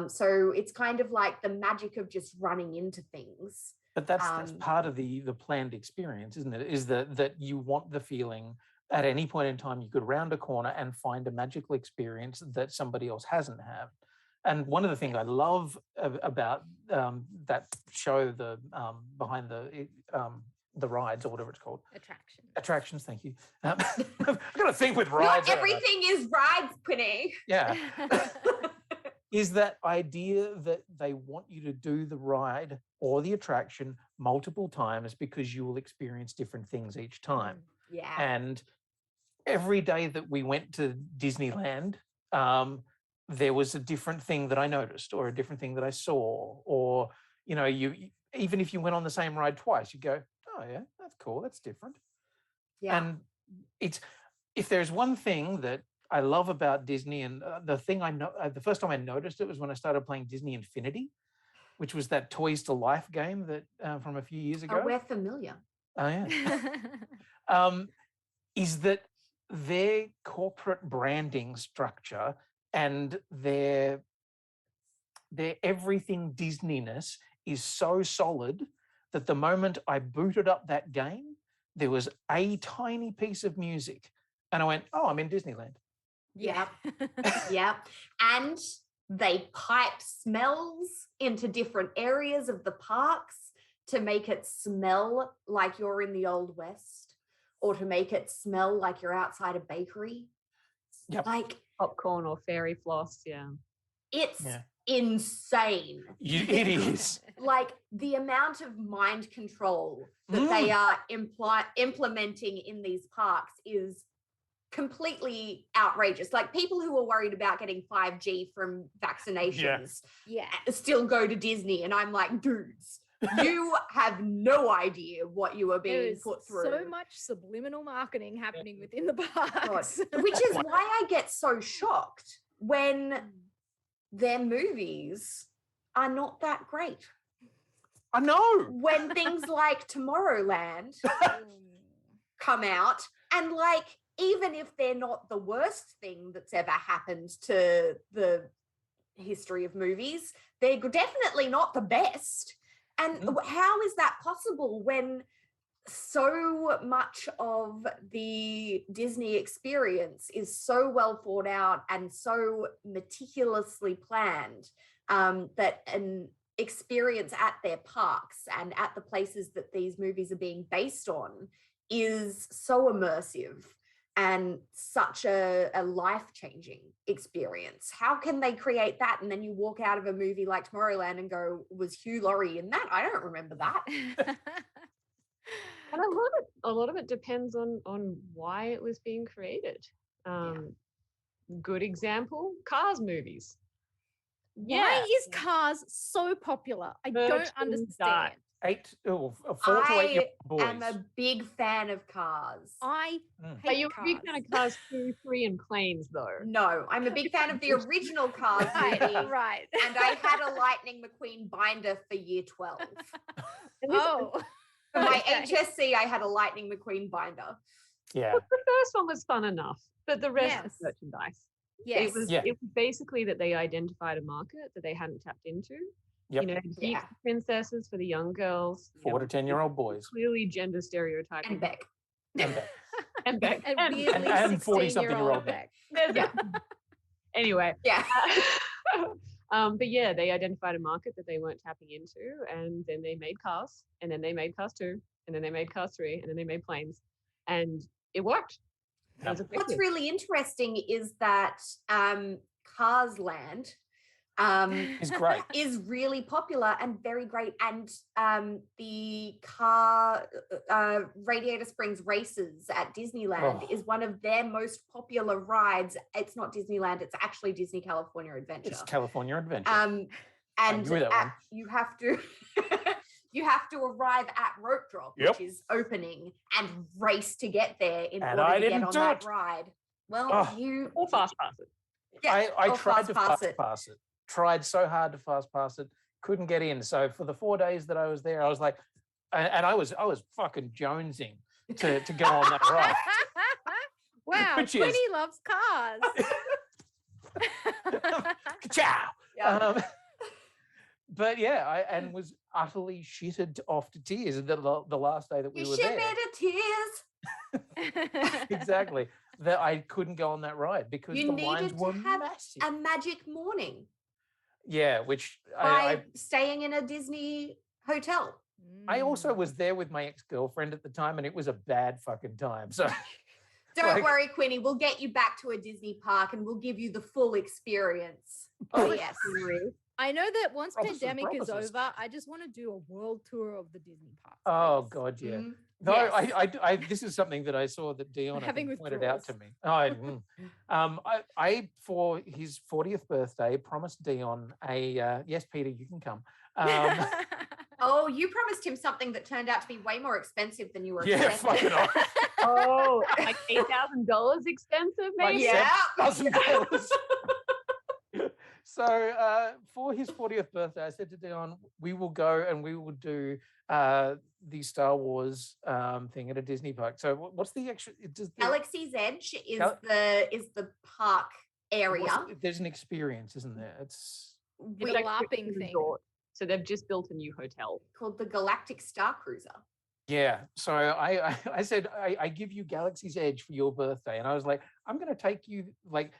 So it's kind of like the magic of just running into things. But that's part of the planned experience, isn't it? Is that you want the feeling at any point in time you could round a corner and find a magical experience that somebody else hasn't had. And one of the things I love about that show, the behind the rides or whatever it's called, attractions. Thank you. I've got to think with rides. Not everything is rides, Quinny. Yeah. Is that idea that they want you to do the ride or the attraction multiple times because you will experience different things each time. Yeah. And every day that we went to Disneyland, there was a different thing that I noticed or a different thing that I saw, or, you even if you went on the same ride twice, you go, oh yeah, that's cool. That's different. Yeah. And if there's one thing that I love about Disney, and the thing the first time I noticed it was when I started playing Disney Infinity, which was that Toys to Life game that from a few years ago. Oh, we're familiar. Oh yeah. Is that their corporate branding structure and their everything Disneyness is so solid that the moment I booted up that game, there was a tiny piece of music, and I went, "Oh, I'm in Disneyland." Yeah. Yeah. And they pipe smells into different areas of the parks to make it smell like you're in the Old West, or to make it smell like you're outside a bakery. Yep. Like popcorn or fairy floss. Yeah. It's Yeah. insane. It is. Like the amount of mind control that they are implementing in these parks is completely outrageous. Like people who are worried about getting 5G from vaccinations still go to Disney, and I'm like, dudes, you have no idea what you are being put through. So much subliminal marketing happening within the parks. Which is why I get so shocked when their movies are not that great. I know. When things like Tomorrowland come out, and like, even if they're not the worst thing that's ever happened to the history of movies, they're definitely not the best. And how is that possible when so much of the Disney experience is so well thought out and so meticulously planned, that an experience at their parks and at the places that these movies are being based on is so immersive and such a life-changing experience? How can they create that and then you walk out of a movie like Tomorrowland and go, was Hugh Laurie in that? I don't remember that. And a lot of it depends on why it was being created. Good example, Cars movies. Why is Cars so popular? I don't understand. 4 to 8 year boys. I'm a big fan of Cars. I Are you a big fan of Cars 2, 3, and Planes, though? No, I'm a big fan of the original Cars movie. Right. And I had a Lightning McQueen binder for year 12. For my HSC, I had a Lightning McQueen binder. Yeah. Look, the first one was fun enough, but the rest was merchandise. Yes. It was basically that they identified a market that they hadn't tapped into. Yep. You know, deep princesses for the young girls. 4 to 10-year-old boys. Clearly gender stereotyping. And Bec. And Bec. And weirdly and 40-something-year-old Bec. Anyway. Yeah. But yeah, they identified a market that they weren't tapping into, and then they made Cars, and then they made Cars 2, and then they made Cars 3, and then they made Planes, and it worked. What's really interesting is that Cars Land is great. Is really popular and very great. And the car Radiator Springs races at Disneyland is one of their most popular rides. It's not Disneyland, it's actually Disney California Adventure. It's California Adventure. And you have to you have to arrive at Rope Drop, which is opening, and race to get there in order to get on that ride. Well, you or fast pass it. Yeah, I tried to fast pass it. Tried so hard to fast pass it, couldn't get in. So for the 4 days that I was there, I was like, and I was fucking jonesing to go on that ride. Wow, Quinny loves cars. Ciao. Yeah. But yeah, I was utterly shitted off to tears the last day that we were there. You shit me to tears. Exactly. That I couldn't go on that ride because the lines were massive. A magic morning. Yeah, which by staying in a Disney hotel. I also was there with my ex-girlfriend at the time, and it was a bad fucking time. So don't worry, Quinny. We'll get you back to a Disney park, and we'll give you the full experience. Oh yes. I know that once pandemic is over, I just want to do a world tour of the Disney parks. Oh God, yeah. No, yes. I this is something that I saw that Dion pointed out to me. I for his 40th birthday promised Dion a yes, Peter, you can come. Oh, you promised him something that turned out to be way more expensive than you were fucking expecting. Oh, like $8,000 expensive, maybe? Like $7,000. So for his 40th birthday, I said to Dion, we will go and we will do the Star Wars thing at a Disney park. So what's the actual? Galaxy's Edge is the park area. There's an experience, isn't there? It's a LARPing thing. So they've just built a new hotel called the Galactic Star Cruiser. Yeah. So I said, I give you Galaxy's Edge for your birthday. And I was like, I'm going to take you, like,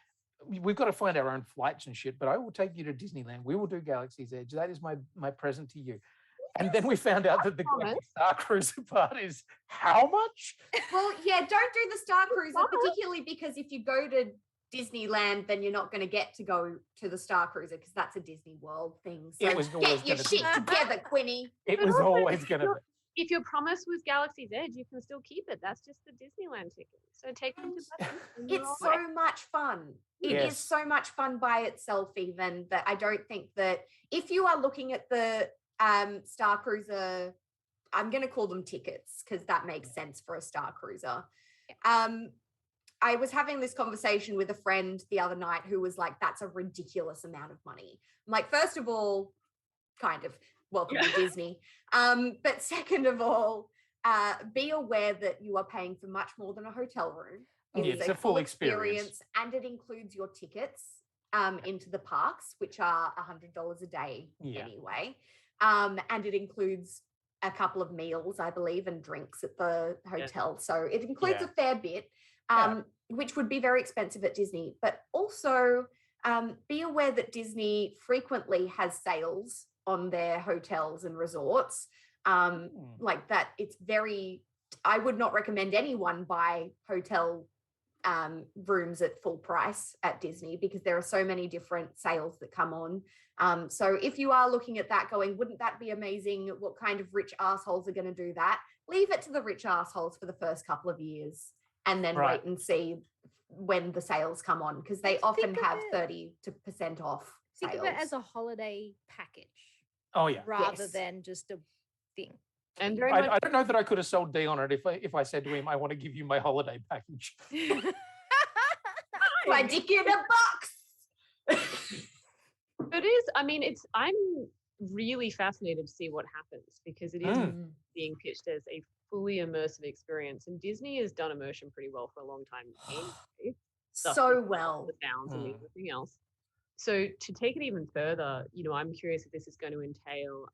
we've got to find our own flights and shit, but I will take you to Disneyland. We will do Galaxy's Edge. That is my present to you. And then we found out that the Galactic Star Cruiser part is how much? Well, yeah, don't do the Star Cruiser, particularly because if you go to Disneyland, then you're not going to get to go to the Star Cruiser because that's a Disney World thing. So It was always get your gonna be. shit together, Quinny. It But was also, always going to be. If your promise was Galaxy's Edge, you can still keep it. That's just the Disneyland ticket. So take them to Bethany and you're all It's right. so much fun. It is Yes. so much fun by itself, even that I don't think that if you are looking at the Star Cruiser, I'm going to call them tickets because that makes sense for a Star Cruiser. I was having this conversation with a friend the other night who was like, that's a ridiculous amount of money. I'm like, first of all, kind of, welcome to Disney. But second of all, be aware that you are paying for much more than a hotel room. It is It's a full experience. and it includes your tickets into the parks, which are $100 a day anyway. And it includes a couple of meals, I believe, and drinks at the hotel. So it includes a fair bit, which would be very expensive at Disney. But also be aware that Disney frequently has sales on their hotels and resorts. Like that, it's very, I would not recommend anyone buy hotel rooms at full price at Disney because there are so many different sales that come on. So if you are looking at that going, wouldn't that be amazing? What kind of rich assholes are going to do that? Leave it to the rich assholes for the first couple of years and then wait and see when the sales come on because they often have 30% off sales. Think of it as a holiday package. Oh, yeah. Rather than just a thing. And I don't know that I could have sold D on it if I said to him, I want to give you my holiday package. My dick in a box. It is. I mean, I'm really fascinated to see what happens because it is being pitched as a fully immersive experience, and Disney has done immersion pretty well for a long time. Anyway. So well. The sounds and everything else. So to take it even further, I'm curious if this is going to entail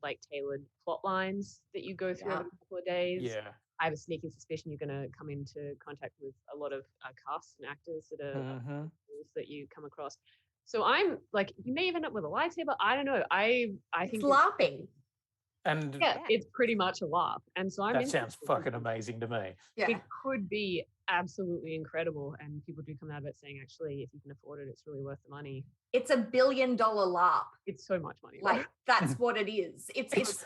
like tailored plot lines that you go through over a couple of days. Yeah. I have a sneaking suspicion you're going to come into contact with a lot of casts and actors that are that you come across. So I'm like, you may even end up with a lightsaber. I don't know. I think it's LARPing. And it's pretty much a LARP. And so I'm that sounds fucking amazing to me. Yeah. It could be absolutely incredible. And people do come out of it saying, actually, if you can afford it, it's really worth the money. It's $1 billion LARP. It's so much money. Like that's what it is. It's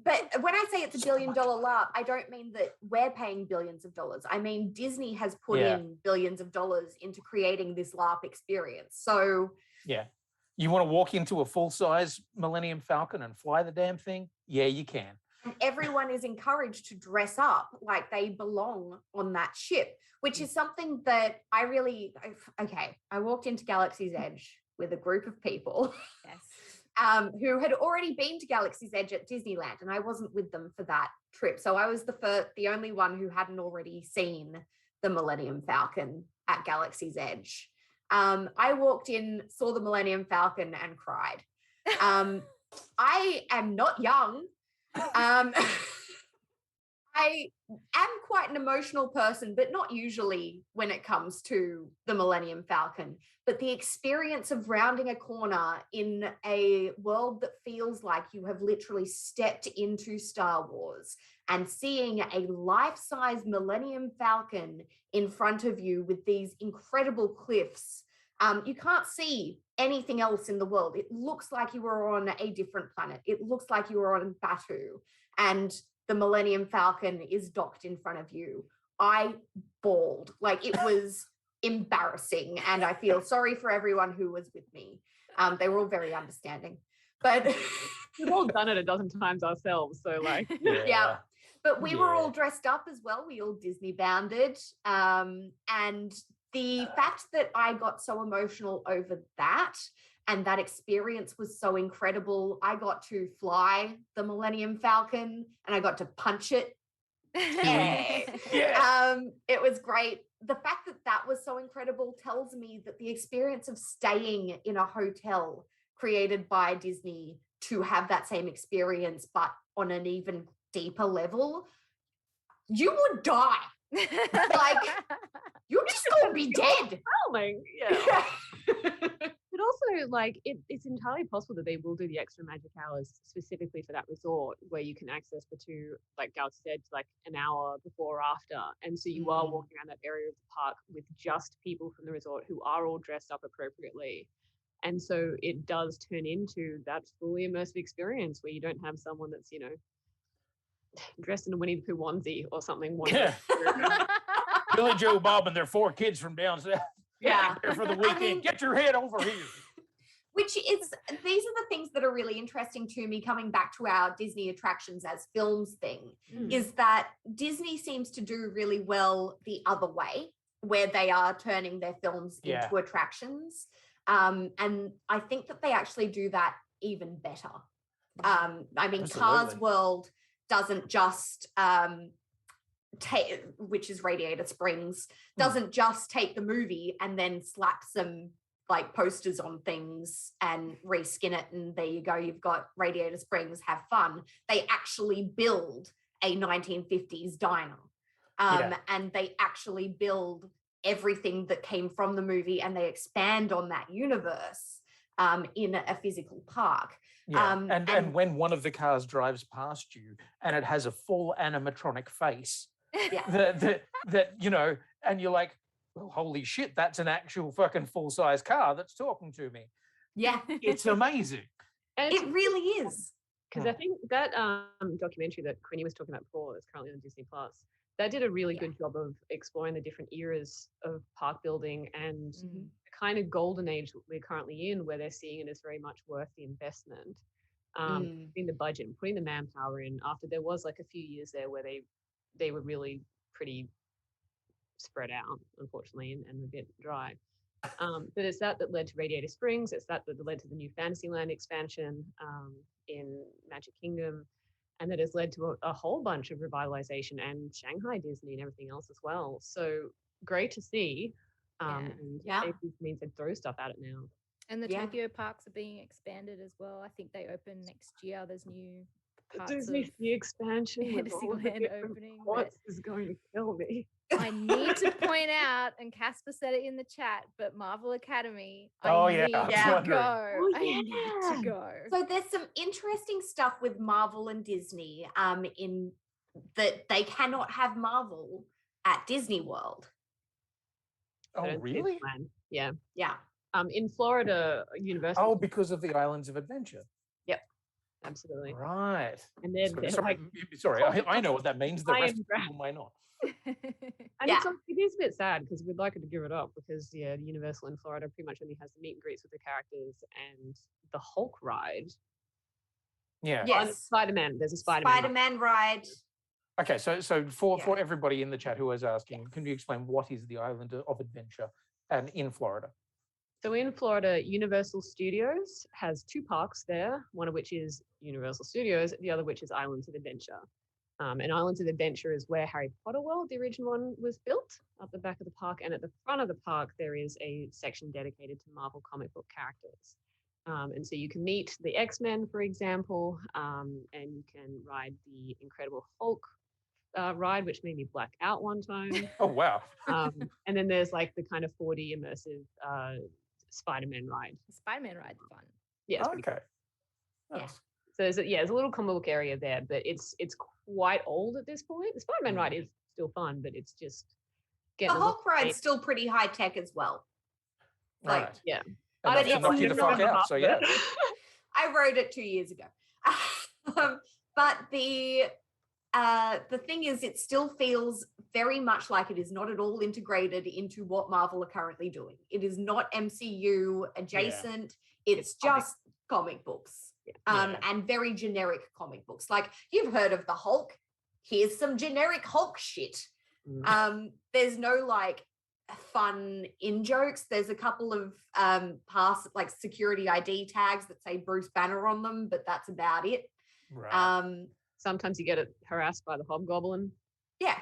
but when I say it's $1 billion LARP, I don't mean that we're paying billions of dollars. I mean Disney has put in billions of dollars into creating this LARP experience. So yeah. You want to walk into a full-size Millennium Falcon and fly the damn thing? Yeah, you can. And everyone is encouraged to dress up like they belong on that ship, which is something that I walked into Galaxy's Edge with a group of people who had already been to Galaxy's Edge at Disneyland, and I wasn't with them for that trip. So I was the only one who hadn't already seen the Millennium Falcon at Galaxy's Edge. I walked in, saw the Millennium Falcon and cried. I am not young. I am quite an emotional person, but not usually when it comes to the Millennium Falcon. But the experience of rounding a corner in a world that feels like you have literally stepped into Star Wars and seeing a life-size Millennium Falcon in front of you with these incredible cliffs. You can't see anything else in the world. It looks like you are on a different planet. It looks like you are on Batu and the Millennium Falcon is docked in front of you. I bawled. Like it was embarrassing, and I feel sorry for everyone who was with me. They were all very understanding. But we've all done it a dozen times ourselves, so like yeah. But we were all dressed up as well. We all Disney bounded. And the fact that I got so emotional over that and that experience was so incredible. I got to fly the Millennium Falcon and I got to punch it. It was great. The fact that that was so incredible tells me that the experience of staying in a hotel created by Disney to have that same experience, but on an even deeper level, you would die. Like, you're just going to be dead. Yeah. But also, like, it's entirely possible that they will do the extra magic hours specifically for that resort where you can access the two, like Gal said, like an hour before or after. And so you are walking around that area of the park with just people from the resort who are all dressed up appropriately. And so it does turn into that fully immersive experience where you don't have someone that's, you know, dressed in a Winnie the Pooh onesie or something. Yeah. Billy Joe Bob and their 4 kids from down south. Yeah. There for the weekend. Get your head over here. Which is, these are the things that are really interesting to me, coming back to our Disney attractions as films thing, is that Disney seems to do really well the other way, where they are turning their films into attractions. And I think that they actually do that even better. I mean, Cars World doesn't just which is Radiator Springs, doesn't just take the movie and then slap some like posters on things and reskin it, and there you go, you've got Radiator Springs, have fun. They actually build a 1950s diner, and they actually build everything that came from the movie, and they expand on that universe in a physical park. And when one of the cars drives past you and it has a full animatronic face, that you know, and you're like, well, holy shit, that's an actual fucking full-size car that's talking to me. Yeah. It's amazing. And it really is. Because I think that documentary that Quinny was talking about before, that's currently on Disney Plus, that did a really good job of exploring the different eras of park building and the kind of golden age that we're currently in, where they're seeing it as very much worth the investment, in the budget and putting the manpower in. After there was like a few years there where they were really pretty spread out, unfortunately, and a bit dry. But it's that led to Radiator Springs. It's that led to the new Fantasyland expansion in Magic Kingdom, and that has led to a whole bunch of revitalization and Shanghai Disney and everything else as well. So great to see. And it means they throw stuff at it now. And the Tokyo parks are being expanded as well. I think they open next year. There's new parts Disney Sea expansion with all the Disneyland different opening. plots is going to kill me. I need to point out, and Casper said it in the chat, but Marvel Academy, Oh, I yeah, need I was to wondering. go. Oh, I need to go. So there's some interesting stuff with Marvel and Disney in that they cannot have Marvel at Disney World. Oh, really? Yeah. Yeah. In Florida, Universal. Oh, because of the Islands of Adventure. Yep. Absolutely. Right. And then Sorry, I know what that means. The rest of the people might not. And it is a bit sad because we'd like her to give it up because Universal in Florida pretty much only has the meet and greets with the characters and the Hulk ride. Yeah. Yes. Spider-Man. There's a Spider-Man. Spider-Man ride. Okay, so for everybody in the chat who is asking, can you explain what is the Island of Adventure and in Florida? So in Florida, Universal Studios has 2 parks there, one of which is Universal Studios, the other which is Islands of Adventure. And Islands of Adventure is where Harry Potter World, the original one, was built, up the back of the park. And at the front of the park, there is a section dedicated to Marvel comic book characters. And so you can meet the X-Men, for example, and you can ride the Incredible Hulk ride, which made me black out one time. Oh, wow. And then there's like the kind of 4D immersive Spider-Man ride. The Spider-Man ride's fun. Yeah. It's pretty cool. Yeah. So there's a little comic book area there, but it's quite old at this point. The Spider-Man ride is still fun, but it's just The Hulk ride's still pretty high tech as well. Like, Right. Yeah. But Enough to knock you the fuck out, so yeah. I rode it 2 years ago. But the thing is, it still feels very much like it is not at all integrated into what Marvel are currently doing. It is not MCU adjacent. It's just comic books, and very generic comic books. Like, you've heard of the Hulk. Here's some generic Hulk shit. There's no like fun in jokes. There's a couple of past like security ID tags that say Bruce Banner on them, but that's about it. Right. Sometimes you get harassed by the Hobgoblin. Yeah.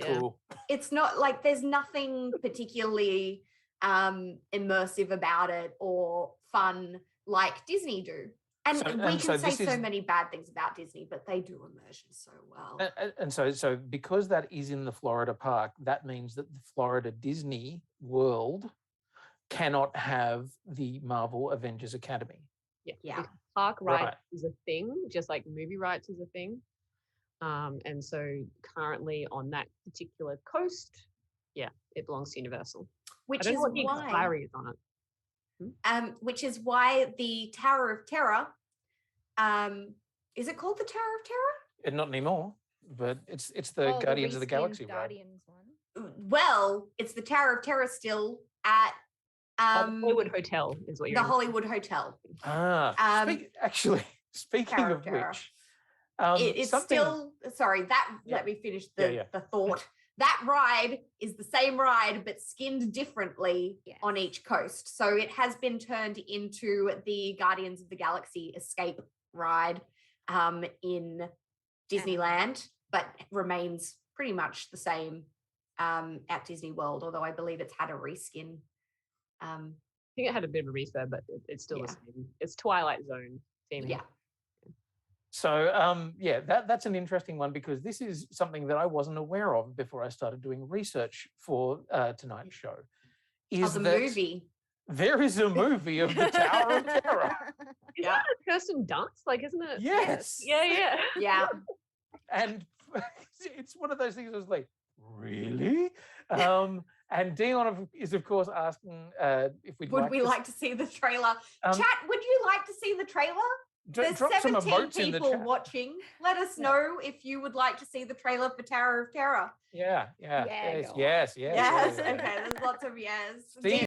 Cool. It's not like there's nothing particularly immersive about it or fun like Disney do. And we can say so many bad things about Disney, but they do immersion so well. And so because that is in the Florida park, that means that the Florida Disney World cannot have the Marvel Avengers Academy. Yeah. Park rights Right. is a thing, just like movie rights is a thing. And so currently on that particular coast, it belongs to Universal. Which I don't is know what the why expiry is on it. which is why the Tower of Terror, is it called the Tower of Terror? And not anymore, but it's the Guardians of the reskinned Galaxy ride. Guardians one. Well, it's the Tower of Terror still at The Hollywood Hotel is what you're the Hollywood Hotel. Speaking Tower of Terror. which, It's something- still sorry, let me finish the thought. That ride is the same ride but skinned differently on each coast. So it has been turned into the Guardians of the Galaxy escape ride in Disneyland, but remains pretty much the same at Disney World, although I believe it's had a reskin. I think it had a bit of a refurb, but it's still the same. It's Twilight Zone theming. Yeah. So that's an interesting one because this is something that I wasn't aware of before I started doing research for tonight's show. Is the that movie. There is a movie of the Tower of Terror. Is that a Kirsten Dunst? Like, isn't it? Yes. Yeah. Yeah. And it's one of those things I was like, really? And Dion is of course asking if we'd Would we like to see the trailer? Chat, would you like to see the trailer? There's drop some 17 emotes in the people chat. watching. Let us know if you would like to see the trailer for Tower of Terror. Yeah. Yeah, Yes. Yes. Okay. There's lots of yes. Steve.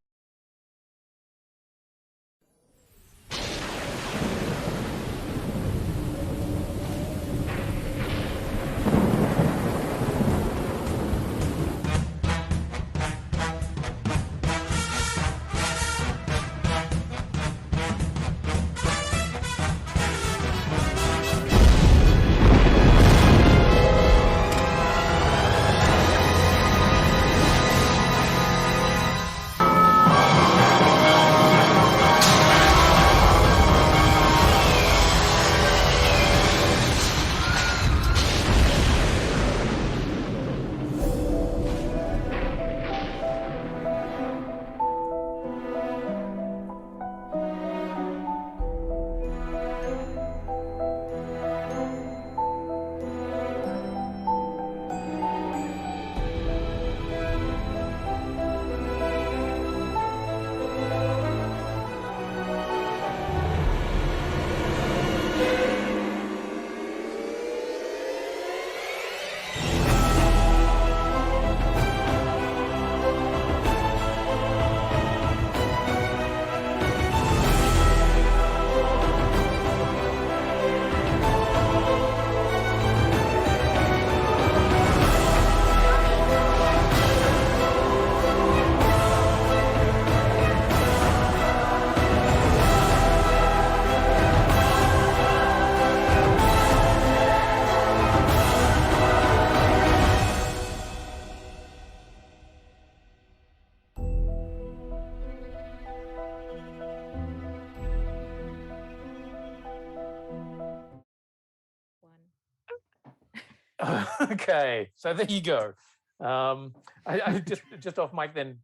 Okay, so there you go. I just off mic then.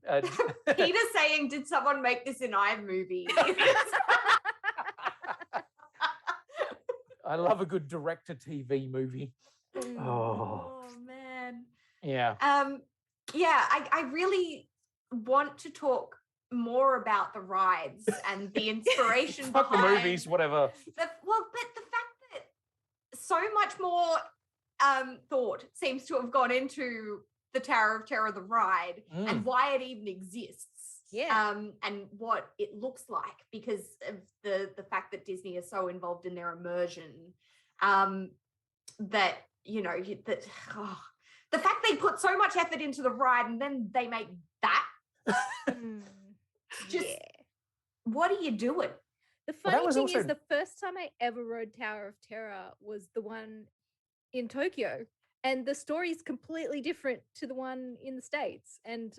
Peter's saying, did someone make this in iMovie? I love a good direct-to-TV movie. Oh man. Yeah. I really want to talk more about the rides and the inspiration Fuck the behind movies, whatever. but the fact that so much more thought seems to have gone into the Tower of Terror, the ride, and why it even exists. And what it looks like because of the fact that Disney is so involved in their immersion, that the fact they put so much effort into the ride and then they make that what are you doing? The funny thing is the first time I ever rode Tower of Terror was the one in Tokyo. And the story is completely different to the one in the States and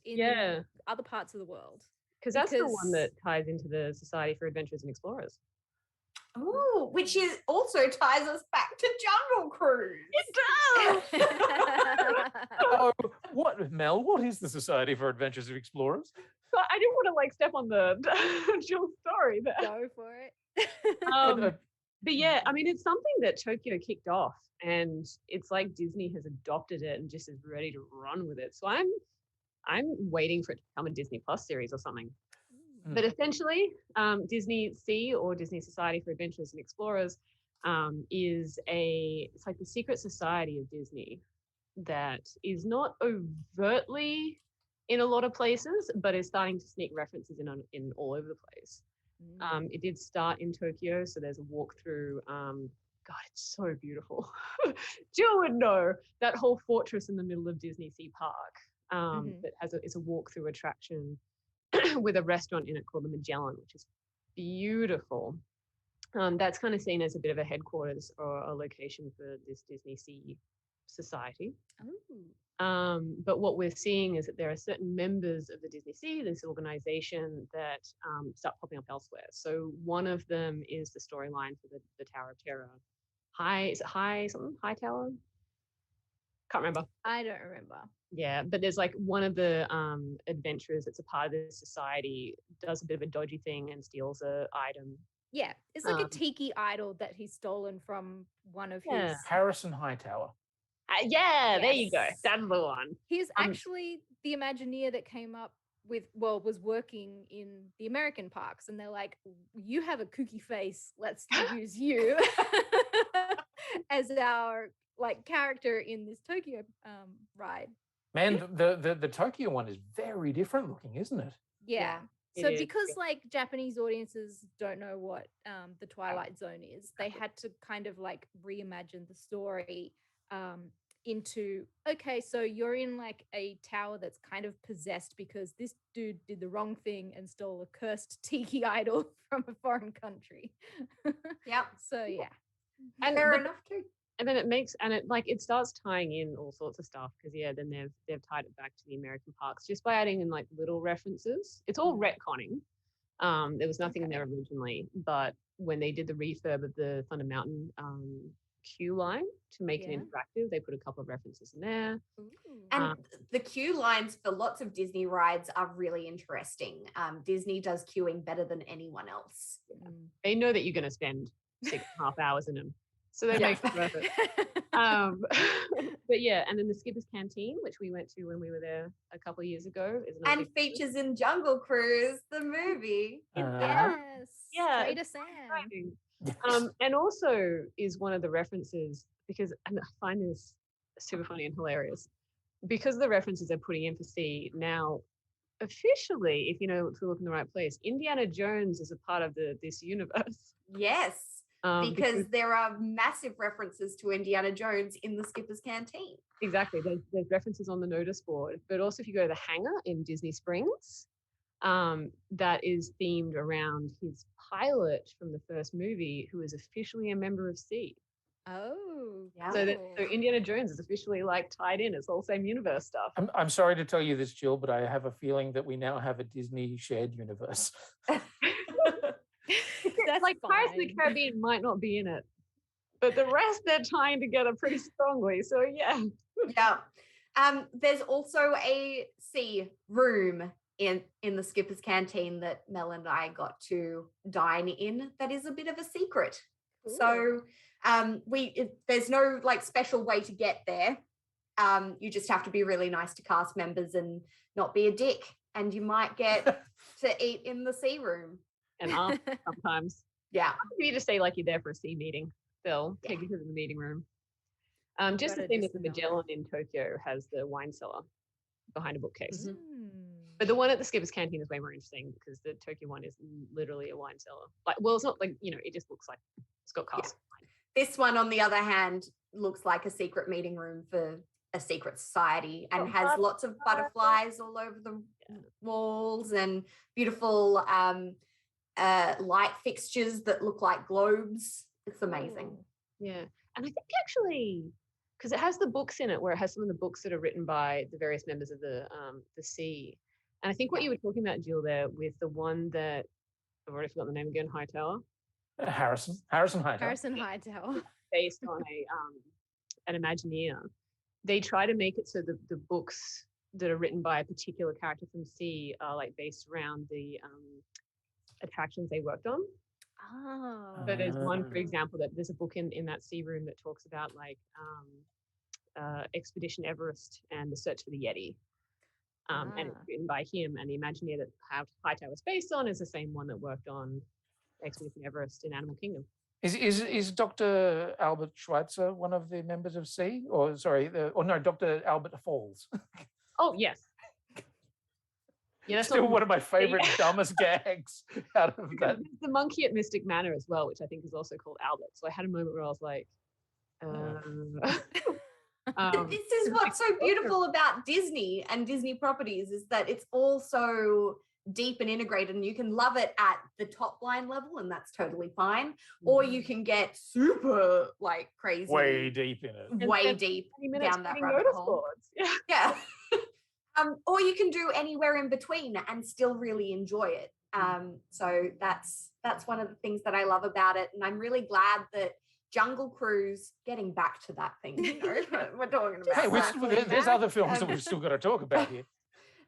in other parts of the world. Because that's the one that ties into the Society for Adventurers and Explorers. Oh, which is also ties us back to Jungle Cruise. It does. Oh, what, Mel? What is the Society for Adventures of Explorers? So I didn't want to like step on the Jill's story there. Go for it. But yeah, I mean, it's something that Tokyo kicked off, and it's like Disney has adopted it and just is ready to run with it. So I'm waiting for it to become a Disney Plus series or something. But essentially, Disney Sea, or Disney Society for Adventurers and Explorers, it's like the secret society of Disney that is not overtly in a lot of places, but is starting to sneak references in all over the place. It did start in Tokyo, so there's a walkthrough. God, it's so beautiful. Jill would know that whole fortress in the middle of Disney Sea Park that it's a walkthrough attraction with a restaurant in it called the Magellan, which is beautiful. That's kind of seen as a bit of a headquarters or a location for this Disney Sea Society. But what we're seeing is that there are certain members of the Disney Sea, this organization, that start popping up elsewhere. So one of them is the storyline for the Tower of Terror. High Tower? Can't remember. I don't remember. Yeah, but there's like one of the adventurers that's a part of this society does a bit of a dodgy thing and steals a item. Yeah, it's like a tiki idol that he's stolen from one of his. Harrison Hightower. There you go. That's the one. He's actually the Imagineer that came up with, was working in the American parks, and they're like, you have a kooky face, let's use you as our like character in this Tokyo ride. Man, the Tokyo one is very different looking, isn't it? Yeah. So because like Japanese audiences don't know what the Twilight Zone is, they had to kind of like reimagine the story into, okay, so you're in like a tower that's kind of possessed because this dude did the wrong thing and stole a cursed tiki idol from a foreign country. Yep. So yeah. And fair enough too. And then it starts tying in all sorts of stuff, because then they've tied it back to the American parks just by adding in like little references. It's all retconning. There was nothing in there originally, but when they did the refurb of the Thunder Mountain queue line to make it interactive, they put a couple of references in there. And the queue lines for lots of Disney rides are really interesting. Disney does queuing better than anyone else. They know that you're going to spend 6.5 hours in them. So they make it worth it. But yeah, and then the Skipper's Canteen, which we went to when we were there a couple of years ago, is and features in Jungle Cruise, the movie. Yes. Yeah. Straight to Sam. And also is one of the references, because and I find this super funny and hilarious, because of the references they're putting in for C now. Officially, if you look in the right place, Indiana Jones is a part of this universe. Yes. Because there are massive references to Indiana Jones in the Skipper's Canteen. Exactly. There's references on the notice board. But also if you go to the hangar in Disney Springs, that is themed around his pilot from the first movie, who is officially a member of C. Oh. Yeah. So Indiana Jones is officially like tied in. It's all same universe stuff. I'm sorry to tell you this, Jill, but I have a feeling that we now have a Disney shared universe. That's like Pirates of the Caribbean might not be in it, but the rest they're tying together pretty strongly. So yeah. There's also a sea room in the Skipper's Canteen that Mel and I got to dine in. That is a bit of a secret. Ooh. So there's no like special way to get there. You just have to be really nice to cast members and not be a dick, and you might get to eat in the sea room. And ask sometimes. Yeah. You need to say like you're there for a sea meeting. They'll take you to the meeting room. Just the thing that the Magellan in Tokyo has the wine cellar behind a bookcase. But the one at the Skipper's Canteen is way more interesting, because the Tokyo one is literally a wine cellar. It's not like, it just looks like it's got casks. This one, on the other hand, looks like a secret meeting room for a secret society, and has lots of butterflies all over the walls and beautiful light fixtures that look like globes. It's amazing. Yeah. And I think actually, because it has the books in it, where it has some of the books that are written by the various members of the sea. And I think what you were talking about, Jill, there with the one that I've already forgotten the name again, Hightower. Harrison Hightower. Harrison Hightower. Based on an Imagineer. They try to make it so that the books that are written by a particular character from C are like based around the attractions they worked on. Oh. So there's one, for example, that there's a book in that C room that talks about like Expedition Everest and the search for the Yeti. And it's written by him, and the Imagineer that Hightower was based on is the same one that worked on Expedition Everest in Animal Kingdom. Is Dr. Albert Schweitzer one of the members of C? Or sorry, Dr. Albert Falls. Oh yes. Yeah, that's still one of my favorite dumbest gags out of that. There's the monkey at Mystic Manor as well, which I think is also called Albert. So I had a moment where I was like, this is what's so beautiful about Disney and Disney properties is that it's all so deep and integrated, and you can love it at the top line level, and that's totally fine. Or you can get super like crazy, way deep in it, way deep down that rabbit hole. Yeah. Or you can do anywhere in between and still really enjoy it. So that's one of the things that I love about it, and I'm really glad that Jungle Cruise, getting back to that thing, you know, we're talking about. Hey, there's other films that we've still got to talk about here.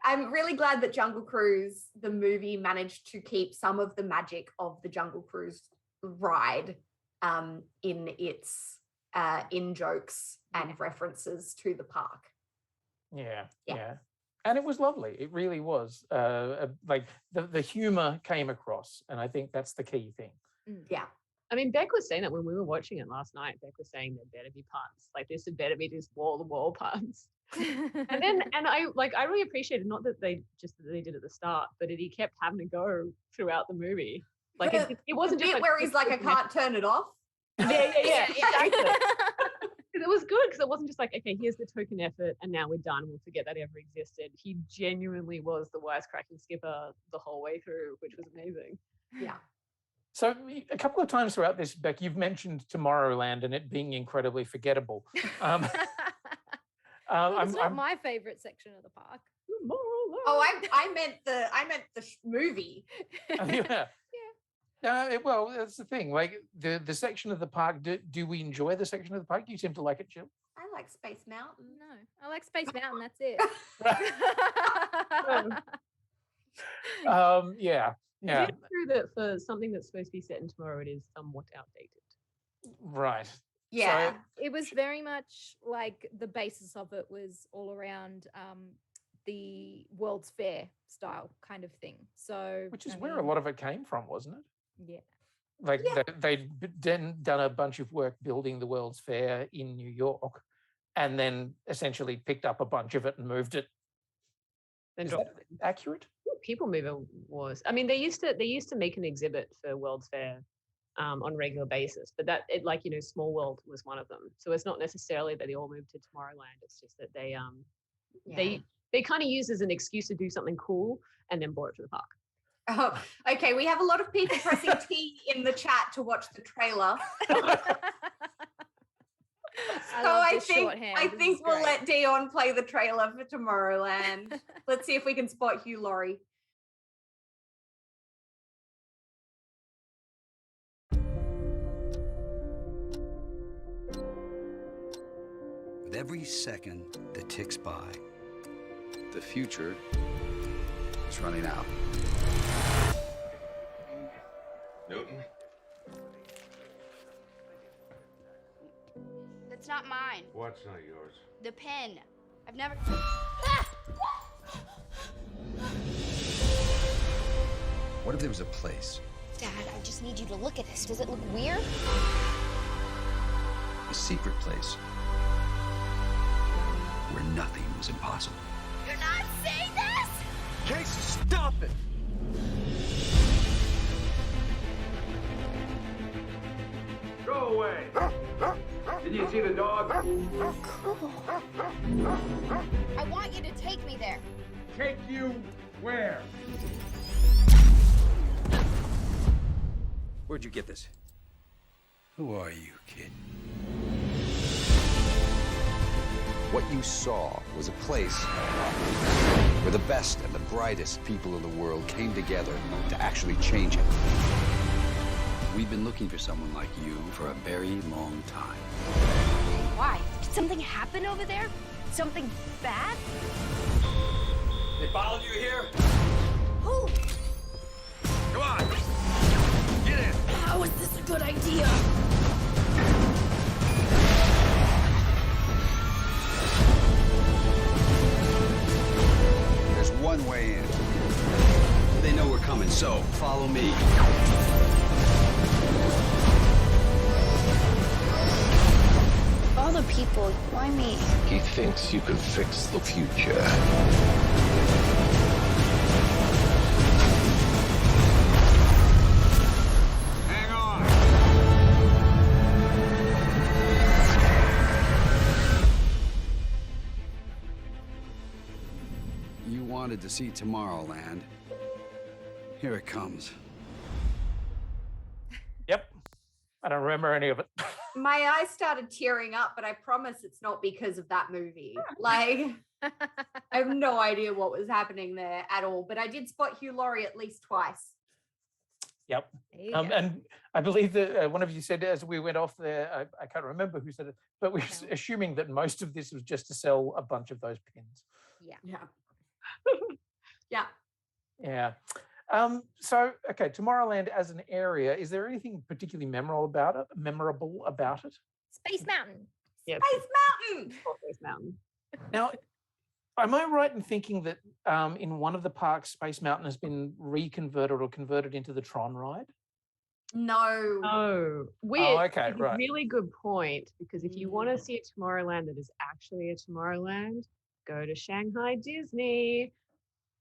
I'm really glad that Jungle Cruise, the movie, managed to keep some of the magic of the Jungle Cruise ride in its in-jokes and references to the park. Yeah. And it was lovely. It really was. Like the humor came across, and I think that's the key thing. Yeah. I mean, Bec was saying that when we were watching it last night. Bec was saying there better be puns. Like this had better be just wall-to-wall puns. and I really appreciated not that they did it at the start, but he kept having to go throughout the movie. Like it wasn't the just bit where he's like, I can't turn it off. Yeah, exactly. It was good because it wasn't just like, okay, here's the token effort and now we're done. We'll forget that ever existed. He genuinely was the wisecracking skipper the whole way through, which was amazing. Yeah. So a couple of times throughout this, Bec, you've mentioned Tomorrowland and it being incredibly forgettable. It's not my favorite section of the park. Oh, I meant the movie. Yeah. Well, that's the thing. Like the section of the park. Do we enjoy the section of the park? Do you seem to like it, Jill? I like Space Mountain. No, I like Space Mountain. That's it. Yeah. It's true that for something that's supposed to be set in tomorrow, it is somewhat outdated. Right. Yeah. So, it was very much like the basis of it was all around the World's Fair style kind of thing. So, which is where a lot of it came from, wasn't it? Yeah. Like they'd then done a bunch of work building the World's Fair in New York, and then essentially picked up a bunch of it and moved it. Is that accurate? People Mover was. I mean, they used to make an exhibit for World's Fair on a regular basis, but that it Small World was one of them. So it's not necessarily that they all moved to Tomorrowland. It's just that they kind of used as an excuse to do something cool and then brought it to the park. Oh, okay. We have a lot of people pressing T in the chat to watch the trailer. I think we'll let Dion play the trailer for Tomorrowland. Let's see if we can spot Hugh Laurie. With every second that ticks by, the future is running out. Newton? That's not mine. What's not yours? The pen. I've never... What if there was a place? Dad, I just need you to look at this. Does it look weird? A secret place where nothing was impossible. You're not saying this! Casey, stop it! Go away! Did you see the dog? Cool. I want you to take me there. Take you where? Where'd you get this? Who are you, kid? What you saw was a place where the best and the brightest people in the world came together to actually change it. We've been looking for someone like you for a very long time. Why? Did something happen over there? Something bad? They followed you here? Oh, Come on! Get in! how is this a good idea? There's one way in. They know we're coming, so follow me. All the people, why me? He thinks you can fix the future. Hang on! You wanted to see Tomorrowland. Here it comes. Yep. I don't remember any of it. My eyes started tearing up, but I promise it's not because of that movie. Like, I have no idea what was happening there at all, but I did spot Hugh Laurie at least twice. Yep. There you go. And I believe that one of you said as we went off there, I can't remember who said it, but we're assuming that most of this was just to sell a bunch of those pins. Yeah. Yeah. Yeah. So, okay, Tomorrowland as an area, is there anything particularly memorable about it? Space Mountain. Yeah. Space Mountain! Space Mountain. Now, am I right in thinking that in one of the parks, Space Mountain has been reconverted or converted into the Tron ride? No. Oh, weird. Oh, okay, It's a right. really good point, because if you want to see a Tomorrowland that is actually a Tomorrowland, go to Shanghai Disney.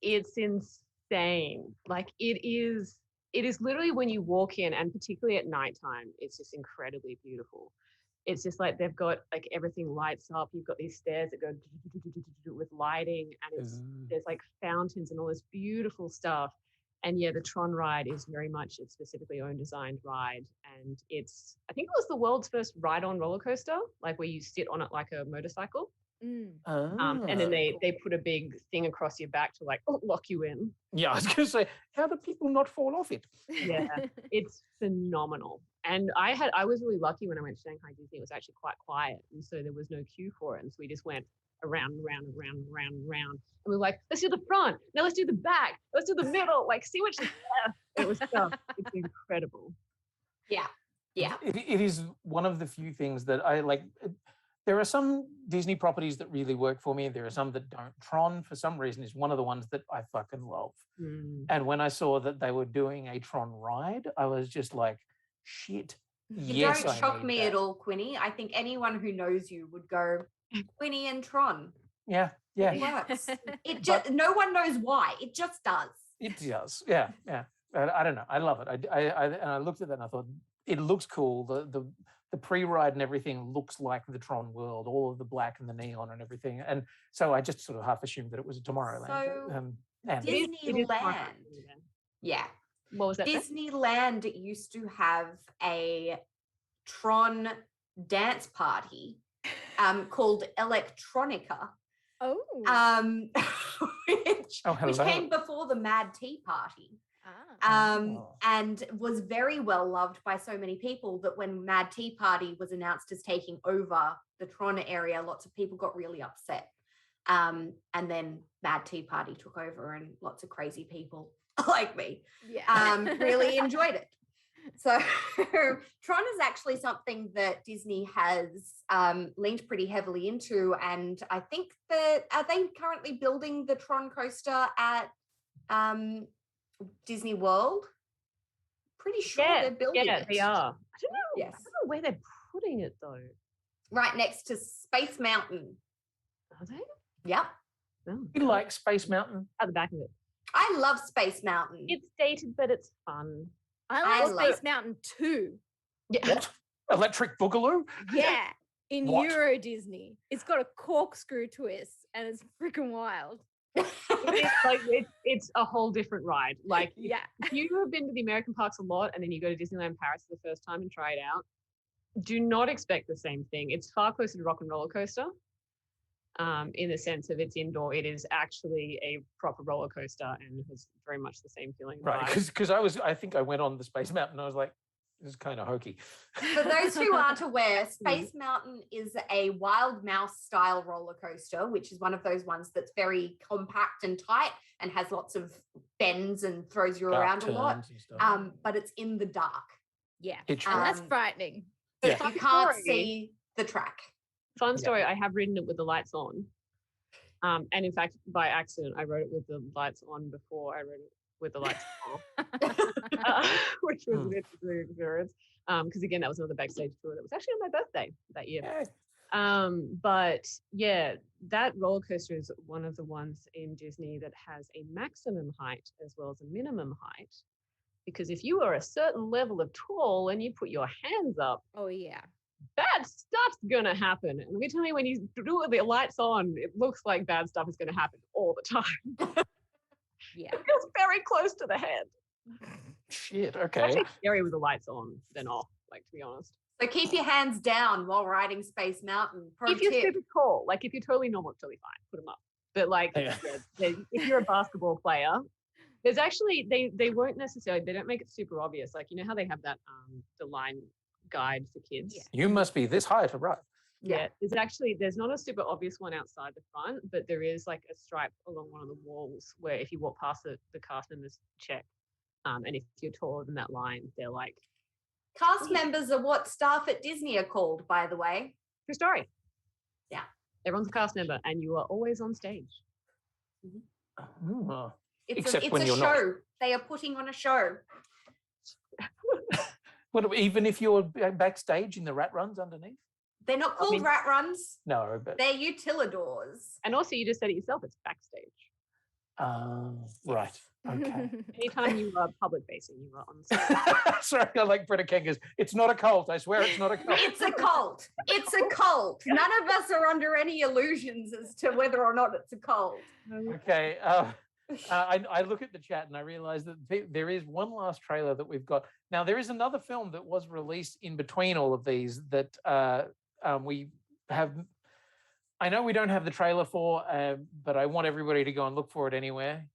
It's insane. Like it is literally when you walk in, and particularly at nighttime, it's just incredibly beautiful. It's just like they've got like everything lights up. You've got these stairs that go with lighting, and there's like fountains and all this beautiful stuff. And yeah, the Tron ride is very much a specifically own designed ride, and I think it was the world's first ride-on roller coaster, like where you sit on it like a motorcycle. And then they put a big thing across your back to like lock you in. Yeah, I was going to say, how do people not fall off it? Yeah, it's phenomenal. And I was really lucky when I went to Shanghai Disney. It was actually quite quiet, and so there was no queue for it. And so we just went around and round and round and round and round. And we were like, let's do the front. Now let's do the back. Let's do the middle. Like, see which is left. It was stuff. It's incredible. Yeah. Yeah. It is one of the few things that I like. There are some Disney properties that really work for me. There are some that don't. Tron, for some reason, is one of the ones that I fucking love. And when I saw that they were doing a Tron ride, I was just like, shit. Yes, Don't I shock need me that. at all, Quinny. I think anyone who knows you would go, Quinny and Tron. Yeah, yeah. It works. It just no one knows why. It just does. It does. Yeah, yeah. I don't know. I love it. And I looked at that and I thought, it looks cool. The pre-ride and everything looks like the Tron world, all of the black and the neon and everything. And so I just sort of half assumed that it was a Tomorrowland. So And Disneyland. Yeah. What was that? Disneyland used to have a Tron dance party called Electronica. Oh. Which hello. came before the Mad Tea Party. And was very well loved by so many people that when Mad Tea Party was announced as taking over the Tron area, lots of people got really upset. And then Mad Tea Party took over, and lots of crazy like me really enjoyed it. So Tron is actually something that Disney has leaned pretty heavily into, and I think that are they currently building the Tron coaster at Disney World? Pretty sure they're building it. Yeah, they are. I don't know. Yes. I don't know where they're putting it though. Right next to Space Mountain. Are they? Yep. You like Space Mountain? At the back of it. I love Space Mountain. It's dated, but it's fun. I like Space Mountain too. Yeah. What? Electric Boogaloo? Yeah. In What? Euro Disney. It's got a corkscrew twist and it's freaking wild. It's a whole different ride. Like, Yeah. if you have been to the American parks a lot and then you go to Disneyland Paris for the first time and try it out, do not expect the same thing. It's far closer to Rock and Roller Coaster. In the sense of it's indoor, it is actually a proper roller coaster and has very much the same feeling. Right, because I think I went on the Space Mountain and I was like, is kind of hokey. For those who aren't aware, Space Mountain is a wild mouse style roller coaster, which is one of those ones that's very compact and tight and has lots of bends and throws you around a lot. But it's in the dark. Yeah, Pitch and that's frightening. You can't see the track. Fun story, I have ridden it with the lights on. And in fact, by accident, I rode it with the lights on before I rode it with the lights off, which was an interesting experience. Because again, that was another backstage tour that was actually on my birthday that year. But yeah, that roller coaster is one of the ones in Disney that has a maximum height as well as a minimum height. Because if you are a certain level of tall and you put your hands up, oh yeah, bad stuff's gonna happen. And let me tell you, when you do it with the lights on, it looks like bad stuff is gonna happen all the time. Yeah, it feels very close to the head. Shit. Okay. It's actually scary with the lights on than off. Like, to be honest. So keep your hands down while riding Space Mountain. If you're super tall, like if you're totally normal, it's totally fine. Put them up. But like, if you're a basketball player, there's actually they won't necessarily, they don't make it super obvious. Like, you know how they have that the line guide for kids. Yeah. You must be this high to ride. Yeah, there's not a super obvious one outside the front, but there is like a stripe along one of the walls where if you walk past the cast members check, and if you're taller than that line, they're like. Cast members are what staff at Disney are called, by the way. True story. Yeah. Everyone's a cast member and you are always on stage. It's a show. They are putting on a show. What, even if you're backstage in the rat runs underneath? They're not called rat runs. No, but they're utilidors. And also, you just said it yourself. It's backstage. Right. Okay. Anytime you are public facing, you are on stage. Sorry, I like Britta Kengas. It's not a cult. I swear, it's not a cult. It's a cult. It's a cult. None of us are under any illusions as to whether or not it's a cult. Okay. I look at the chat and I realize that there is one last trailer that we've got. Now, there is another film that was released in between all of these that we have. I know we don't have the trailer for, but I want everybody to go and look for it anywhere,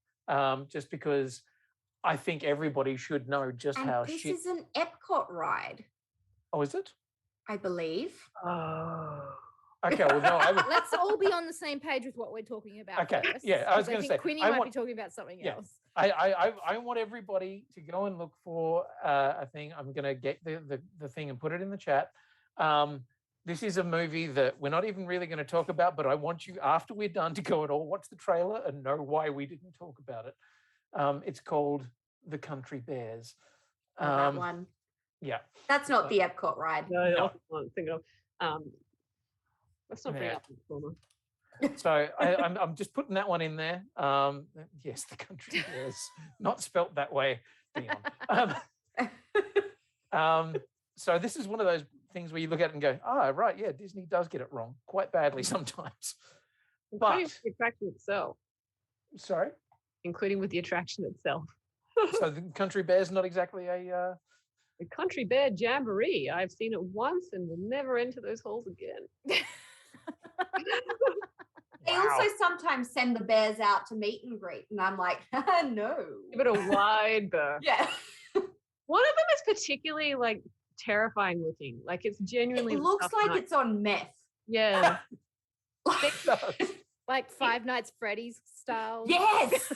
just because I think everybody should know just how this shit. This is an Epcot ride. Oh, is it? I believe. Okay, well, no, let's all be on the same page with what we're talking about. Okay, first, yeah, I was going to say. Quinny might be talking about something else. I want everybody to go and look for a thing. I'm going to get the thing and put it in the chat. This is a movie that we're not even really going to talk about, but I want you, after we're done, to go and all watch the trailer and know why we didn't talk about it. It's called The Country Bears. That one. Yeah. That's not the Epcot ride. No. I'm thinking of. Let's not bring up the former. So I'm just putting that one in there. Yes, The Country Bears, not spelt that way, Dion. So this is one of those things where you look at it and go, right, yeah, Disney does get it wrong quite badly sometimes. But the attraction itself. Sorry? Including with the attraction itself. So the Country Bear's not exactly a... The Country Bear Jamboree. I've seen it once and will never enter those halls again. They also sometimes send the bears out to meet and greet, and I'm like, no. Give it a wide berth. Yeah. One of them is particularly like terrifying looking. Like it's genuinely. It looks like it's on meth. Yeah. Like Five Nights Freddy's style. Yes.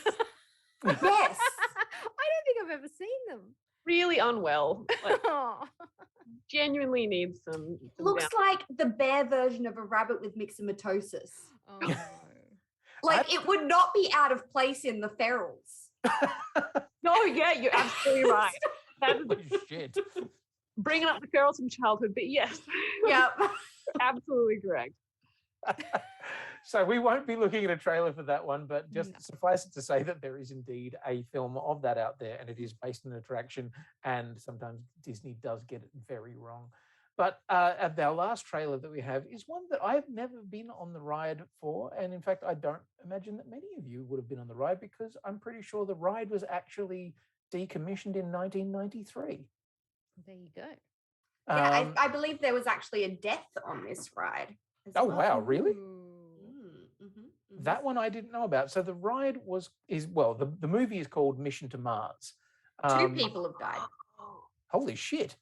Yes. I don't think I've ever seen them. Really unwell. Like, genuinely needs some looks like the bear version of a rabbit with myxomatosis. Oh. Like it would not be out of place in the ferals. No, yeah, you're absolutely right. Holy shit. Bringing up the ferals from childhood, but yes. Yep. Absolutely correct. So we won't be looking at a trailer for that one, but just suffice it to say that there is indeed a film of that out there, and it is based on an attraction, and sometimes Disney does get it very wrong. But our last trailer that we have is one that I've never been on the ride for, and in fact, I don't imagine that many of you would have been on the ride, because I'm pretty sure the ride was actually decommissioned in 1993. There you go. Yeah, I believe there was actually a death on this ride. Oh, wow, really? Mm-hmm. That one I didn't know about. So the ride the movie is called Mission to Mars. 2 people have died. Holy shit.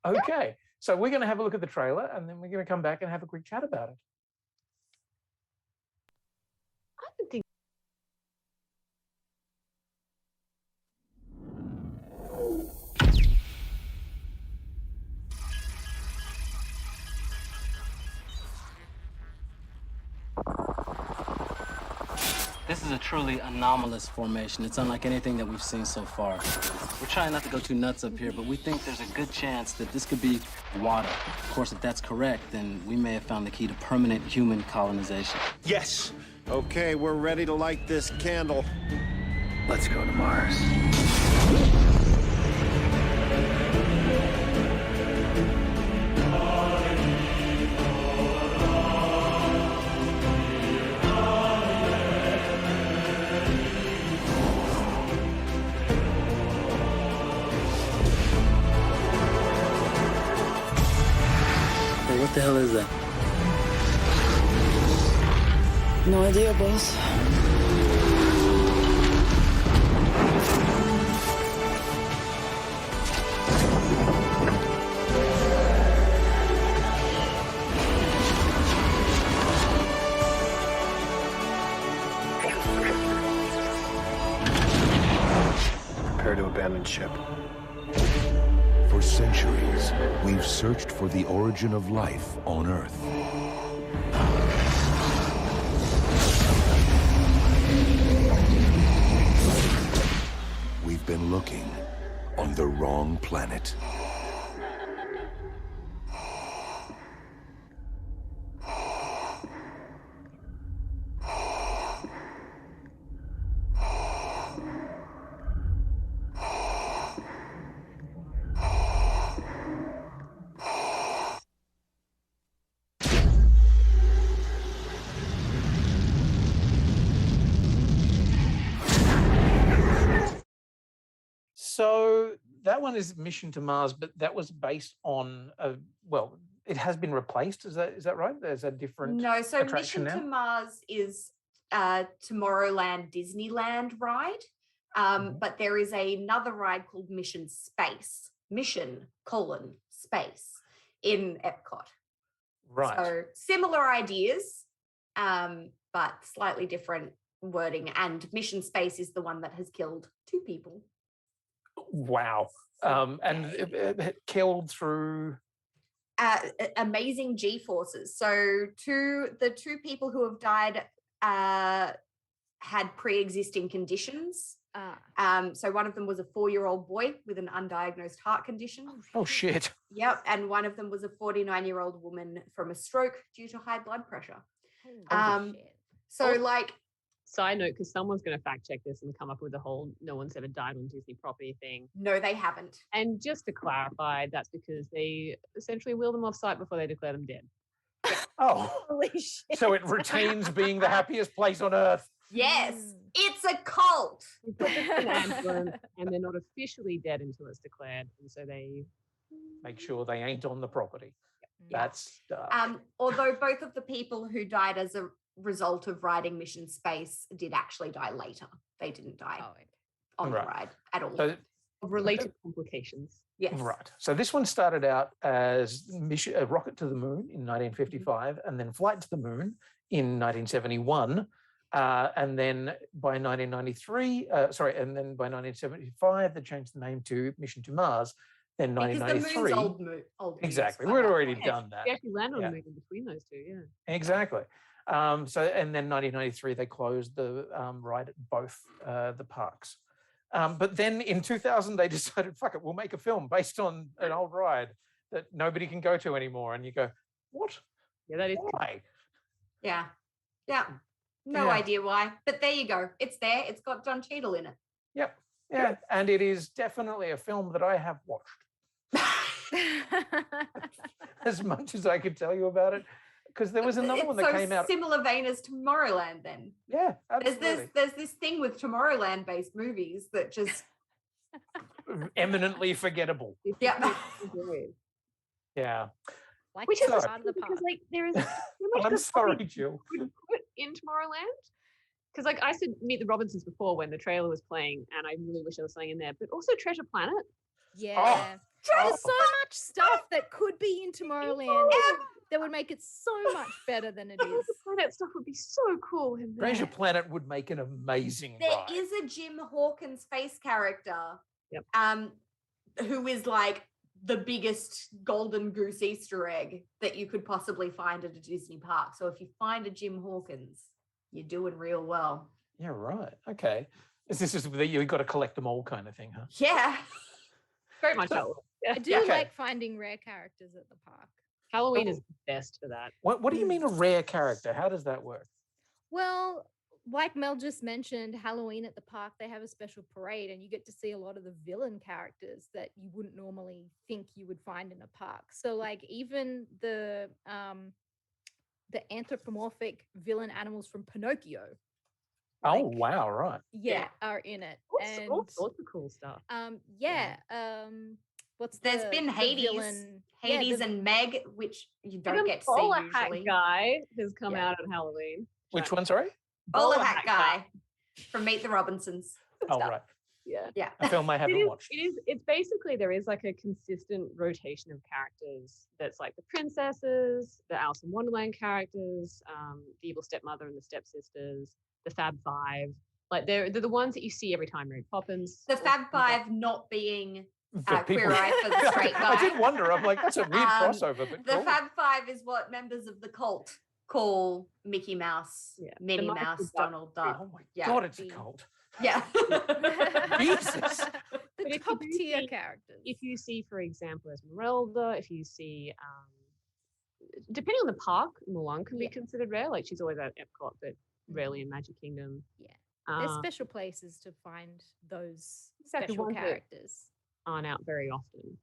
Okay, so we're going to have a look at the trailer, and then we're going to come back and have a quick chat about it. I don't think. This is a truly anomalous formation. It's unlike anything that we've seen so far. We're trying not to go too nuts up here, but we think there's a good chance that this could be water. Of course, if that's correct, then we may have found the key to permanent human colonization. Yes. Okay, we're ready to light this candle. Let's go to Mars. Hey, what the hell is that? No idea, boss. Prepare to abandon ship. For centuries, we've searched for the origin of life on Earth. We've been looking on the wrong planet. So that one is Mission to Mars, but that was based on well, it has been replaced. Is that right? There's a different No, so attraction Mission now? to Mars is Tomorrowland Disneyland ride. But there is another ride called Mission Space, Space in Epcot. Right. So similar ideas, but slightly different wording. And Mission Space is the one that has killed 2 people. Wow. And it killed through Amazing G-forces. So the two people who have died had pre-existing conditions. So one of them was a 4-year-old boy with an undiagnosed heart condition. Oh shit. Yep, and one of them was a 49-year-old woman from a stroke due to high blood pressure. So like, side note, because someone's going to fact check this and come up with the whole "no one's ever died on Disney property" thing. No, they haven't. And just to clarify, that's because they essentially wheel them off site before they declare them dead. Oh. Holy shit. So it retains being the happiest place on Earth. Yes, it's a cult. And they're not officially dead until it's declared, and so they Make sure they ain't on the property. That's although both of the people who died as a result of riding Mission Space did actually die later. They didn't die on the ride at all. So, related complications. Yes. Right. So this one started out as a rocket to the moon in 1955, and then flight to the moon in 1971. And then by 1993, and then by 1975, they changed the name to Mission to Mars. Then 1993. Because the moon's old exactly. We'd already done that. We actually landed on the moon in between those two, yeah. Exactly. And then 1993, they closed the ride at both the parks. But then in 2000, they decided, fuck it, we'll make a film based on an old ride that nobody can go to anymore. And you go, what? Yeah, that is why. Yeah. Yeah. No idea why. But there you go. It's there. It's got John Cheadle in it. Yep. Yeah. And it is definitely a film that I have watched. As much as I could tell you about it. Because there was another one that came out. Similar vein as Tomorrowland then. Yeah, absolutely. There's this thing with Tomorrowland based movies that just eminently forgettable. Yeah. Yeah. Which is So- hard because like there is so much I'm good sorry, stuff Jill. we could put in Tomorrowland. Because like I said, Meet the Robinsons before when the trailer was playing, and I really wish there was something in there. But also Treasure Planet. Yeah. There's so much stuff that could be in Tomorrowland that would make it so much better than it is. The Planet stuff would be so cool in there. Treasure Planet would make an amazing There ride. is a Jim Hawkins face character, Yep. who is like the biggest golden goose Easter egg that you could possibly find at a Disney park. So if you find a Jim Hawkins, you're doing real well. Yeah, right. Okay. Is this just that you've got to collect them all kind of thing, huh? Yeah. Very much so. I do like finding rare characters at the park. Halloween is the best for that. What do you mean a rare character? How does that work? Well, like Mel just mentioned, Halloween at the park, they have a special parade and you get to see a lot of the villain characters that you wouldn't normally think you would find in a park. So like even the anthropomorphic villain animals from Pinocchio. Oh, wow, right. Are in it. All sorts of cool stuff. There's been the Hades, villain? Hades and Meg, which you don't Even get to Bowler see Hat usually. Guy has come out at Halloween. Which one, sorry? Bowler Hat Guy from Meet the Robinsons. Oh, right. Yeah. A film I haven't watched. It's basically there is like a consistent rotation of characters that's like the princesses, the Alice in Wonderland characters, the evil stepmother and the stepsisters, the Fab Five. Like they're the ones that you see every time Mary Poppins. The Fab Five not being For Queer Eye for the Straight Guy. I did wonder. I'm like, that's a weird crossover. But The cool. Fab Five is what members of the cult call Mickey Mouse, Minnie The Mighty Mouse, Duck Donald Duck. Oh my God, it's a cult. Yeah. Jesus. The top tier characters. If you see, for example, Esmeralda, if you see, depending on the park, Mulan can be considered rare. Like she's always at Epcot, but rarely in Magic Kingdom. Yeah. There's special places to find those Exactly, special ones that characters. Aren't out very often.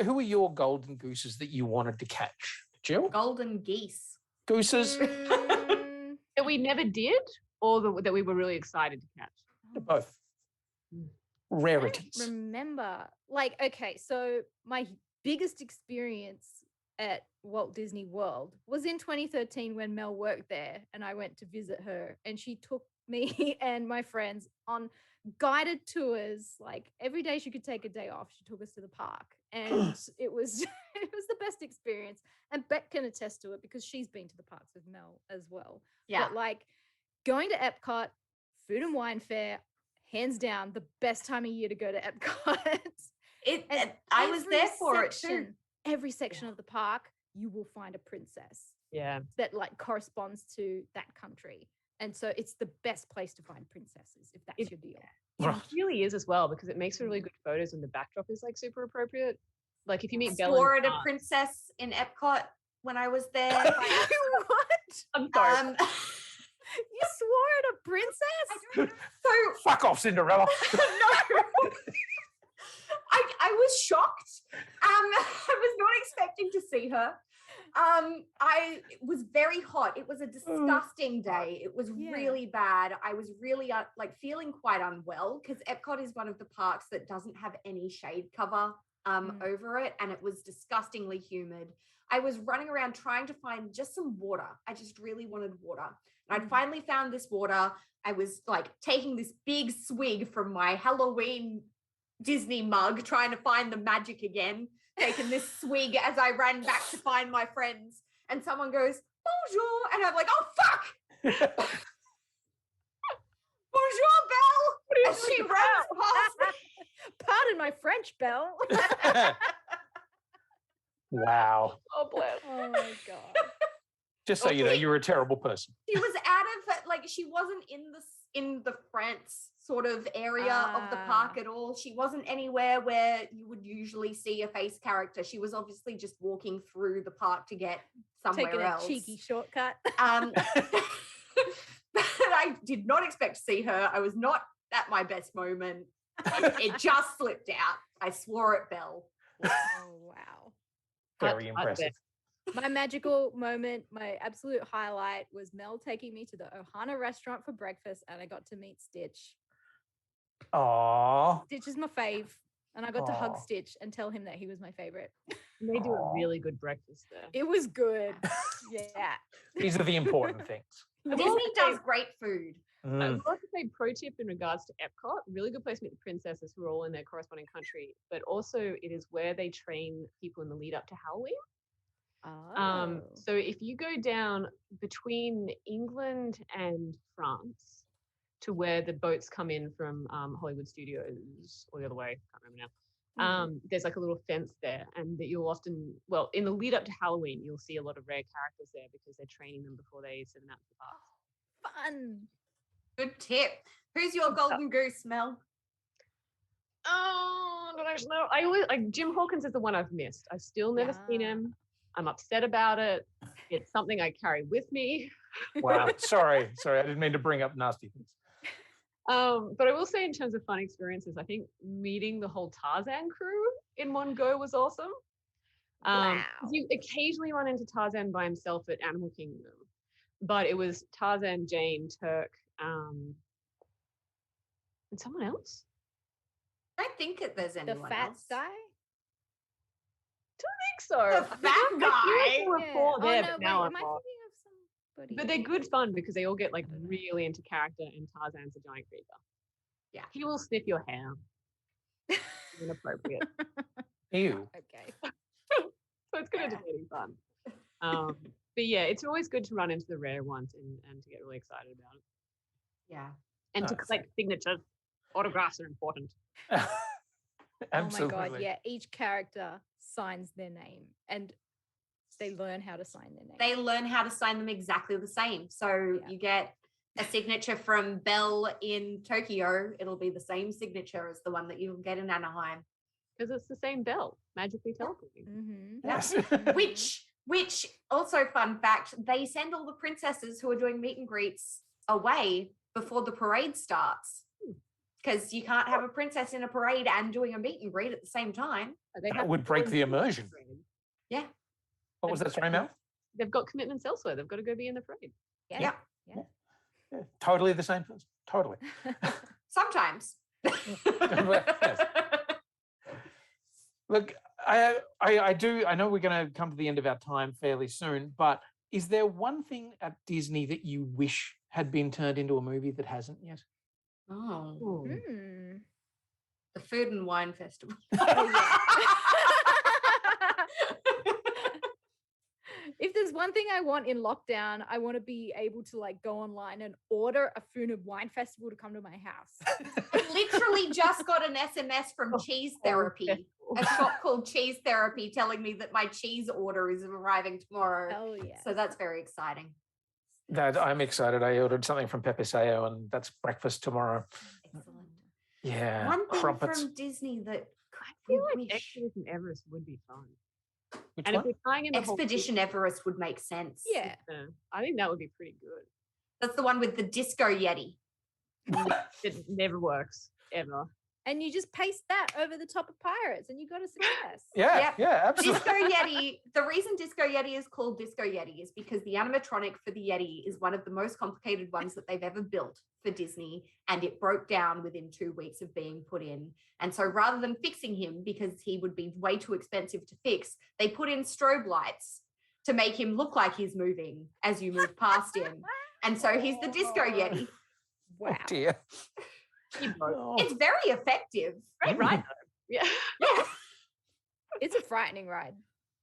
Who were your golden gooses that you wanted to catch? Jill? Golden geese. Gooses? That we never did, or that we were really excited to catch? Both. Rarities. Remember, like, okay, so my biggest experience at Walt Disney World was in 2013 when Mel worked there and I went to visit her and she took me and my friends on guided tours. Like every day she could take a day off, she took us to the park and it was the best experience. And Bec can attest to it because she's been to the parks with Mel as well. Yeah. But like going to Epcot, Food and Wine Fair, hands down the best time of year to go to Epcot. I was there for it too. Every section of the park, you will find a princess. Yeah. That like corresponds to that country. And so it's the best place to find princesses if that's your deal. It really is as well because it makes for really good photos and the backdrop is like super appropriate. Like if you meet Belle swore and at a princess in Epcot when I was there. What? I'm sorry. You swore at a princess? Fuck off, Cinderella. No. I was shocked. I was not expecting to see her. It was very hot. It was a disgusting day. It was really bad. I was really like feeling quite unwell because Epcot is one of the parks that doesn't have any shade cover over it, and it was disgustingly humid. I was running around trying to find just some water. I just really wanted water. And I'd finally found this water. I was like taking this big swig from my Halloween Disney mug, trying to find the magic again, taking this swig as I ran back to find my friends. And someone goes, bonjour. And I'm like, oh, fuck. Bonjour, Belle. And she runs past me. Pardon my French, Belle. Wow. Oh, bless. Oh, my God. Just so you know, you're a terrible person. She was out of, like, she wasn't in the France sort of area of the park at all. She wasn't anywhere where you would usually see a face character. She was obviously just walking through the park to get somewhere Taking else. a cheeky shortcut. But I did not expect to see her. I was not at my best moment. It just slipped out. I swore at Belle. Oh, wow. Very impressive. My magical moment, my absolute highlight was Mel taking me to the Ohana restaurant for breakfast and I got to meet Stitch. Aww. Stitch is my fave. And I got to hug Aw. Stitch and tell him that he was my favorite. And they do a really good breakfast there. It was good. Yeah. These are the important things. Disney does great food. I would like to say pro tip in regards to Epcot, really good place to meet the princesses who are all in their corresponding country, but also it is where they train people in the lead up to Halloween. So if you go down between England and France to where the boats come in from Hollywood Studios or the other way, can't remember now. There's like a little fence there, and that you'll often, well, in the lead up to Halloween, you'll see a lot of rare characters there because they're training them before they send them out to the parks. Fun. Good tip. Who's your golden goose, Mel? Oh, I don't know. I always like Jim Hawkins is the one I've missed. I've still never seen him. I'm upset about it. It's something I carry with me. Wow. Sorry, I didn't mean to bring up nasty things. But I will say, in terms of fun experiences, I think meeting the whole Tarzan crew in one go was awesome. You occasionally run into Tarzan by himself at Animal Kingdom, but it was Tarzan, Jane, Turk, and someone else. I don't think that there's anyone The fat else. guy? Don't think so. The fat guy? Before there, no, but now wait, I'm am I lost. thinking of somebody? But they're good fun because they all get like really into character, and Tarzan's a giant creeper. Yeah. He will sniff your hair. Inappropriate. Ew. Okay. So it's good entertaining fun. But yeah, it's always good to run into the rare ones and to get really excited about it. Yeah. And to collect signatures. Autographs are important. Absolutely. Oh my God, yeah. Each character signs their name and they learn how to sign their name. They learn how to sign them exactly the same. So you get a signature from Belle in Tokyo. It'll be the same signature as the one that you'll get in Anaheim. Because it's the same Belle, magically teleporting. Yes. Which also, fun fact, they send all the princesses who are doing meet and greets away before the parade starts. Because you can't have a princess in a parade and doing a meet and greet at the same time. That would break the immersion. Yeah. What was that, sorry, Mel? They've got commitments elsewhere. They've got to go be in the parade. Yeah. Yeah, totally the same person. Totally. Sometimes. Yes. Look, I know we're going to come to the end of our time fairly soon, but is there one thing at Disney that you wish had been turned into a movie that hasn't yet? Oh. The Food and Wine Festival. If there's one thing I want in lockdown, I want to be able to like go online and order a Food and Wine Festival to come to my house. I literally just got an SMS from Cheese Therapy, a shop called Cheese Therapy, telling me that my cheese order is arriving tomorrow. Oh yeah. So that's very exciting. That I'm excited. I ordered something from Pepe Seo and that's breakfast tomorrow. Excellent. Yeah. One thing Crumpets. from Disney that I feel like Expedition Everest would be fun. Which and one? if we're tying in the whole Expedition Everest would make sense. Yeah. I think that would be pretty good. That's the one with the Disco Yeti. It never works, ever. And you just paste that over the top of Pirates and you got a success. Yeah, absolutely. Disco Yeti, the reason Disco Yeti is called Disco Yeti is because the animatronic for the Yeti is one of the most complicated ones that they've ever built for Disney, and it broke down within 2 weeks of being put in. And so rather than fixing him, because he would be way too expensive to fix, they put in strobe lights to make him look like he's moving as you move past him. And so he's the Disco Yeti. Wow. Oh dear. It's very effective. Great ride, though. Yeah. It's a frightening ride.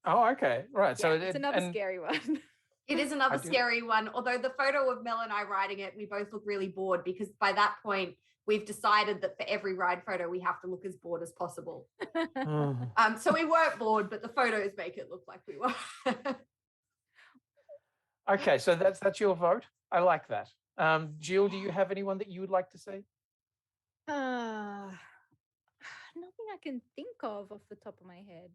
Oh, okay. Right. So it's another scary one. It is another scary one. Although the photo of Mel and I riding it, we both look really bored because by that point, we've decided that for every ride photo, we have to look as bored as possible. So we weren't bored, but the photos make it look like we were. Okay, so that's your vote. I like that. Jill, do you have anyone that you would like to see? Nothing I can think of off the top of my head.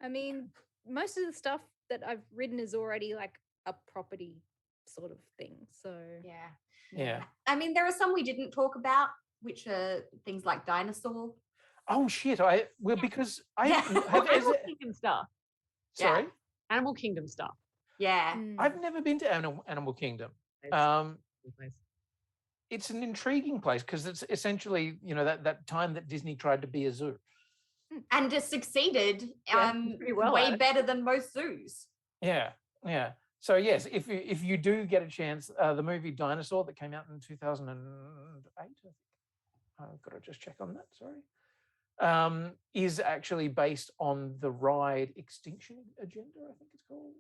I mean, most of the stuff that I've written is already like a property sort of thing. So Yeah. I mean, there are some we didn't talk about, which are things like Dinosaur. Oh shit! Because I Animal Kingdom stuff. Sorry, Animal Kingdom stuff. Yeah, I've never been to Animal Kingdom. It's an intriguing place because it's essentially, that time that Disney tried to be a zoo. And just succeeded pretty well way at it. better than most zoos. Yeah. So yes, if you do get a chance, the movie Dinosaur that came out in 2008, I've got to just check on that. Sorry, is actually based on the ride Extinction Agenda, I think it's called.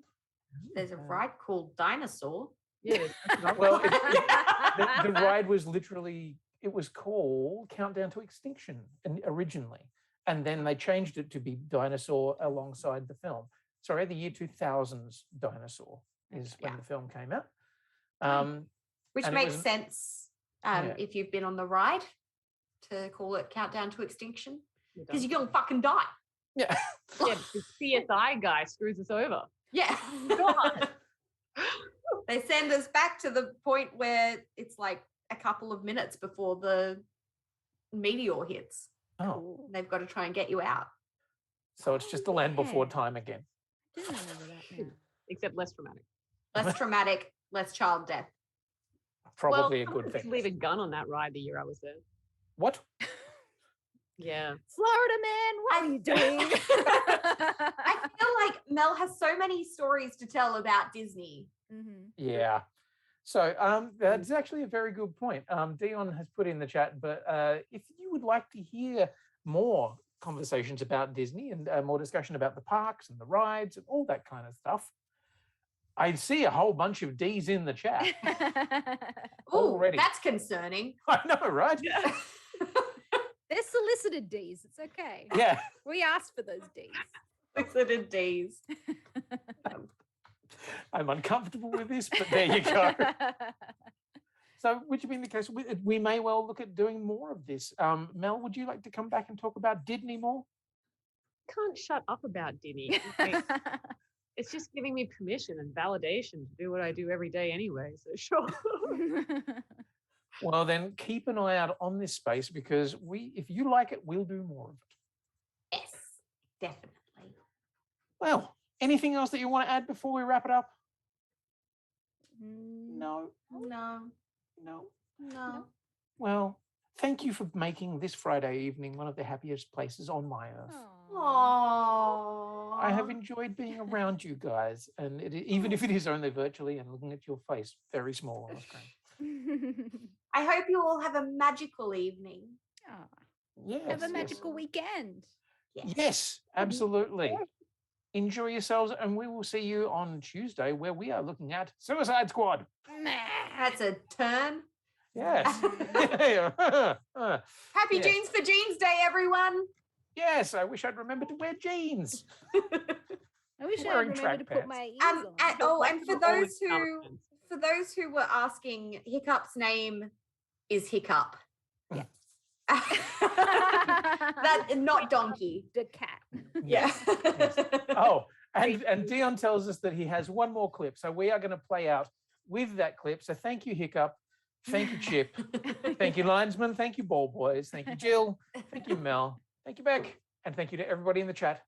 There's a ride called Dinosaur. Yeah. Well, the ride was literally, it was called Countdown to Extinction originally, and then they changed it to be Dinosaur alongside the film. Sorry, the year 2000's Dinosaur is when the film came out. Which makes sense if you've been on the ride to call it Countdown to Extinction, because you're going to fucking die. Yeah. Yeah, the CSI guy screws us over. Yeah. God. They send us back to the point where it's like a couple of minutes before the meteor hits. Oh. They've got to try and get you out. So it's just the Land Before Time again. Didn't remember that now. Except less traumatic. Less traumatic, less child death. Probably a good I thing. leave a gun on that ride the year I was there. What? Yeah. Florida man, what are you doing? I feel like Mel has so many stories to tell about Disney. Yeah. So that's actually a very good point. Dion has put in the chat, but if you would like to hear more conversations about Disney and more discussion about the parks and the rides and all that kind of stuff, I see a whole bunch of D's in the chat. Already. That's concerning. I know, right? They're solicited D's. It's okay. Yeah. We asked for those D's. Solicited D's. I'm uncomfortable with this, but there you go. So, which being the case, we may well look at doing more of this. Mel, would you like to come back and talk about Disney more? Can't shut up about Disney. It's just giving me permission and validation to do what I do every day anyway. So sure. Well, then keep an eye out on this space, because if you like it, we'll do more of it. Yes, definitely. Well, anything else that you want to add before we wrap it up? No. Well, thank you for making this Friday evening one of the happiest places on my earth. Aww. I have enjoyed being around you guys, and even if it is only virtually and looking at your face very small on the screen. I hope you all have a magical evening. Yes, Have a magical weekend. Yes, absolutely. Enjoy yourselves, and we will see you on Tuesday, where we are looking at Suicide Squad. That's a turn. Yes. Happy Yes. Jeans for Jeans Day, everyone. Yes, I wish I'd remember to wear jeans. I wish I Wearing remembered track to pants. put my ears on. And for those who were asking, Hiccup's name is Hiccup. Yes. That not donkey. The cat. Yeah. Oh, and Dion tells us that he has one more clip, so we are going to play out with that clip. So thank you, Hiccup. Thank you, Chip. Thank you, Linesman. Thank you, Ball Boys. Thank you, Jill. Thank you, Mel. Thank you, Bec. And thank you to everybody in the chat.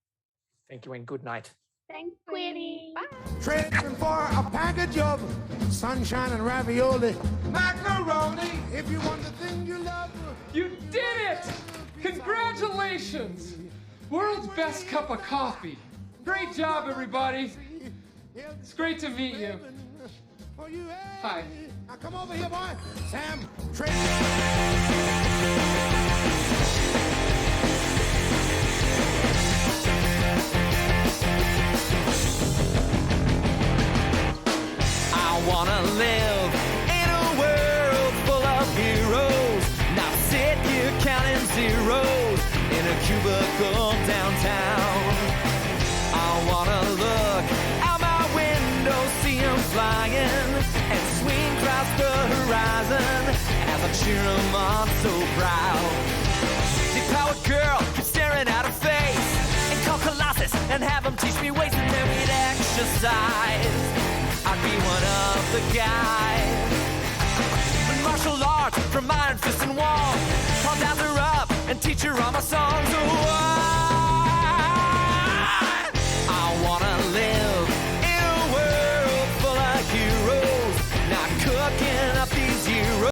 Thank you and good night. Thanks, Quinny. Trading for a package of sunshine and ravioli. Macaroni, if you want the thing you love. You did it! Congratulations! World's best cup of coffee. Great job, everybody. It's great to meet you. Hi. Now come over here, boy. Sam, I wanna live in a world full of heroes, not sit here counting zeros in a cubicle downtown. I wanna look out my window, see 'em flying, and swing across the horizon as I cheer 'em on so proud. Big powered girl keeps staring at her face, and call Colossus and have him teach me ways, and then we'd exercise. I'd be one of the guys. Martial arts from iron fist and wall. I'll dance her up and teach her all my songs.